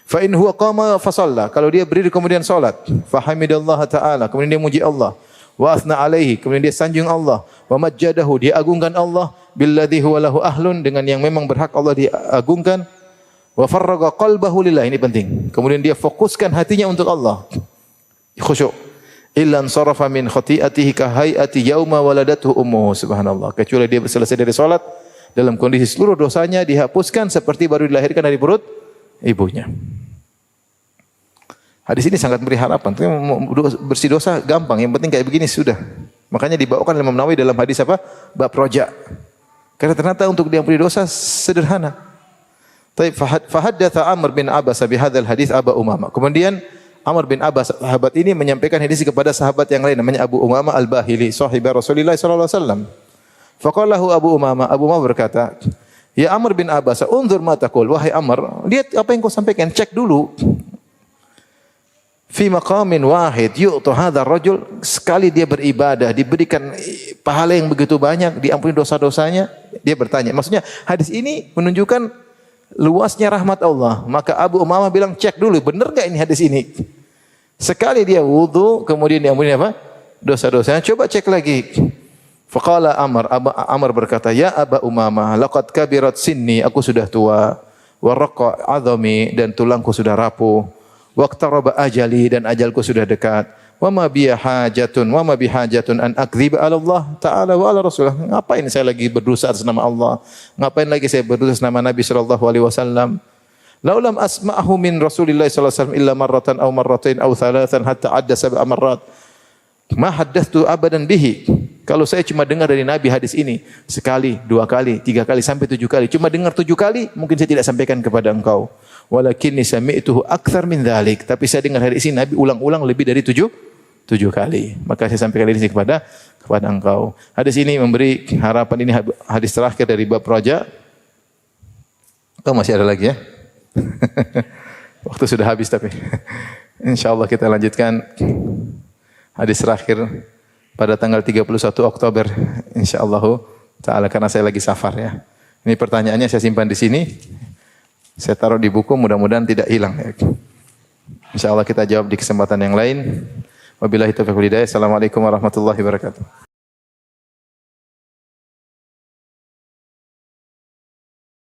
Fa in huwa qama fa shalla. Kalau dia berdiri kemudian salat, fa hamidallaha ta'ala, kemudian dia muji Allah, wa athna alaihi, kemudian dia sanjung Allah, wa majjadahu, dia agungkan Allah, billadzi huwa lahu ahlun, dengan yang memang berhak Allah diagungkan, wa farraga qalbahu lillah, ini penting. Kemudian dia fokuskan hatinya untuk Allah. Khusyuk. Illa ansarafa min khati'atihi ka hay'ati yauma waladathu ummuhu, subhanallah. Kecuali dia selesai dari salat dalam kondisi seluruh dosanya dihapuskan seperti baru dilahirkan dari perut ibunya. Hadis ini sangat beri harapan. Bersih dosa gampang, yang penting kayak begini sudah. Makanya dibawakan Imam Nawawi dalam hadis apa? Bab roja. Karena ternyata untuk diampuni dosa sederhana. Tapi fahaddatha Amr bin Abbas bi hadzal hadis Aba Umamah. Kemudian Amr bin Abbas, sahabat ini menyampaikan hadis kepada sahabat yang lain namanya Abu Umamah Al-Bahili, sahiba Rasulullah sallallahu alaihi wasallam. Faqalahu Abu Umamah berkata, "Ya Amr bin Abbas, unzur ma taqul." Wahai Amr, lihat apa yang kau sampaikan, cek dulu. Fi maqamin wahid yu'tu hadzal rajul, sekali dia beribadah diberikan pahala yang begitu banyak, diampuni dosa-dosanya. Dia bertanya, maksudnya hadis ini menunjukkan luasnya rahmat Allah. Maka Abu Umamah bilang, cek dulu, benar enggak ini hadis ini? Sekali dia wudu, kemudian diampuni apa? Dosa-dosanya. Coba cek lagi. Faqala Amr berkata, ya Aba Umamah, laqad kabirat sinni, aku sudah tua, wa raqa 'azami, dan tulangku sudah rapuh, waqtaraba ajali, dan ajalku sudah dekat. Wa ma bi hajatun an akdziba 'ala Allah Ta'ala wa 'ala Rasulih. Ngapain saya lagi berdosa atas nama Allah? Ngapain lagi saya berdosa atas nama Nabi sallallahu alaihi wasallam? Laulam asma'ahu min Rasulillah sallallahu alaihi wasallam illa marratan aw marratain aw thalathan hatta adda sab'a marrat. Ma haddathtu abadan bihi. Kalau saya cuma dengar dari Nabi hadis ini sekali, dua kali, tiga kali sampai 7 kali, cuma dengar 7 kali, mungkin saya tidak sampaikan kepada engkau. Walakinni sami'tuhu aktsar min dzalik. Tapi saya dengar hadis ini Nabi ulang-ulang lebih dari 7 kali. Maka saya sampaikan ini kepada engkau. Hadis ini memberi harapan, ini hadis terakhir dari bab roja. Oh, masih ada lagi ya? Waktu sudah habis tapi. Insyaallah kita lanjutkan hadis terakhir pada tanggal 31 Oktober insyaallah taala, karena saya lagi safar ya. Ini pertanyaannya saya simpan di sini. Saya taruh di buku, mudah-mudahan tidak hilang ya. Insyaallah kita jawab di kesempatan yang lain. Wabillahi taufiq wal hidayah. Assalamualaikum warahmatullahi wabarakatuh.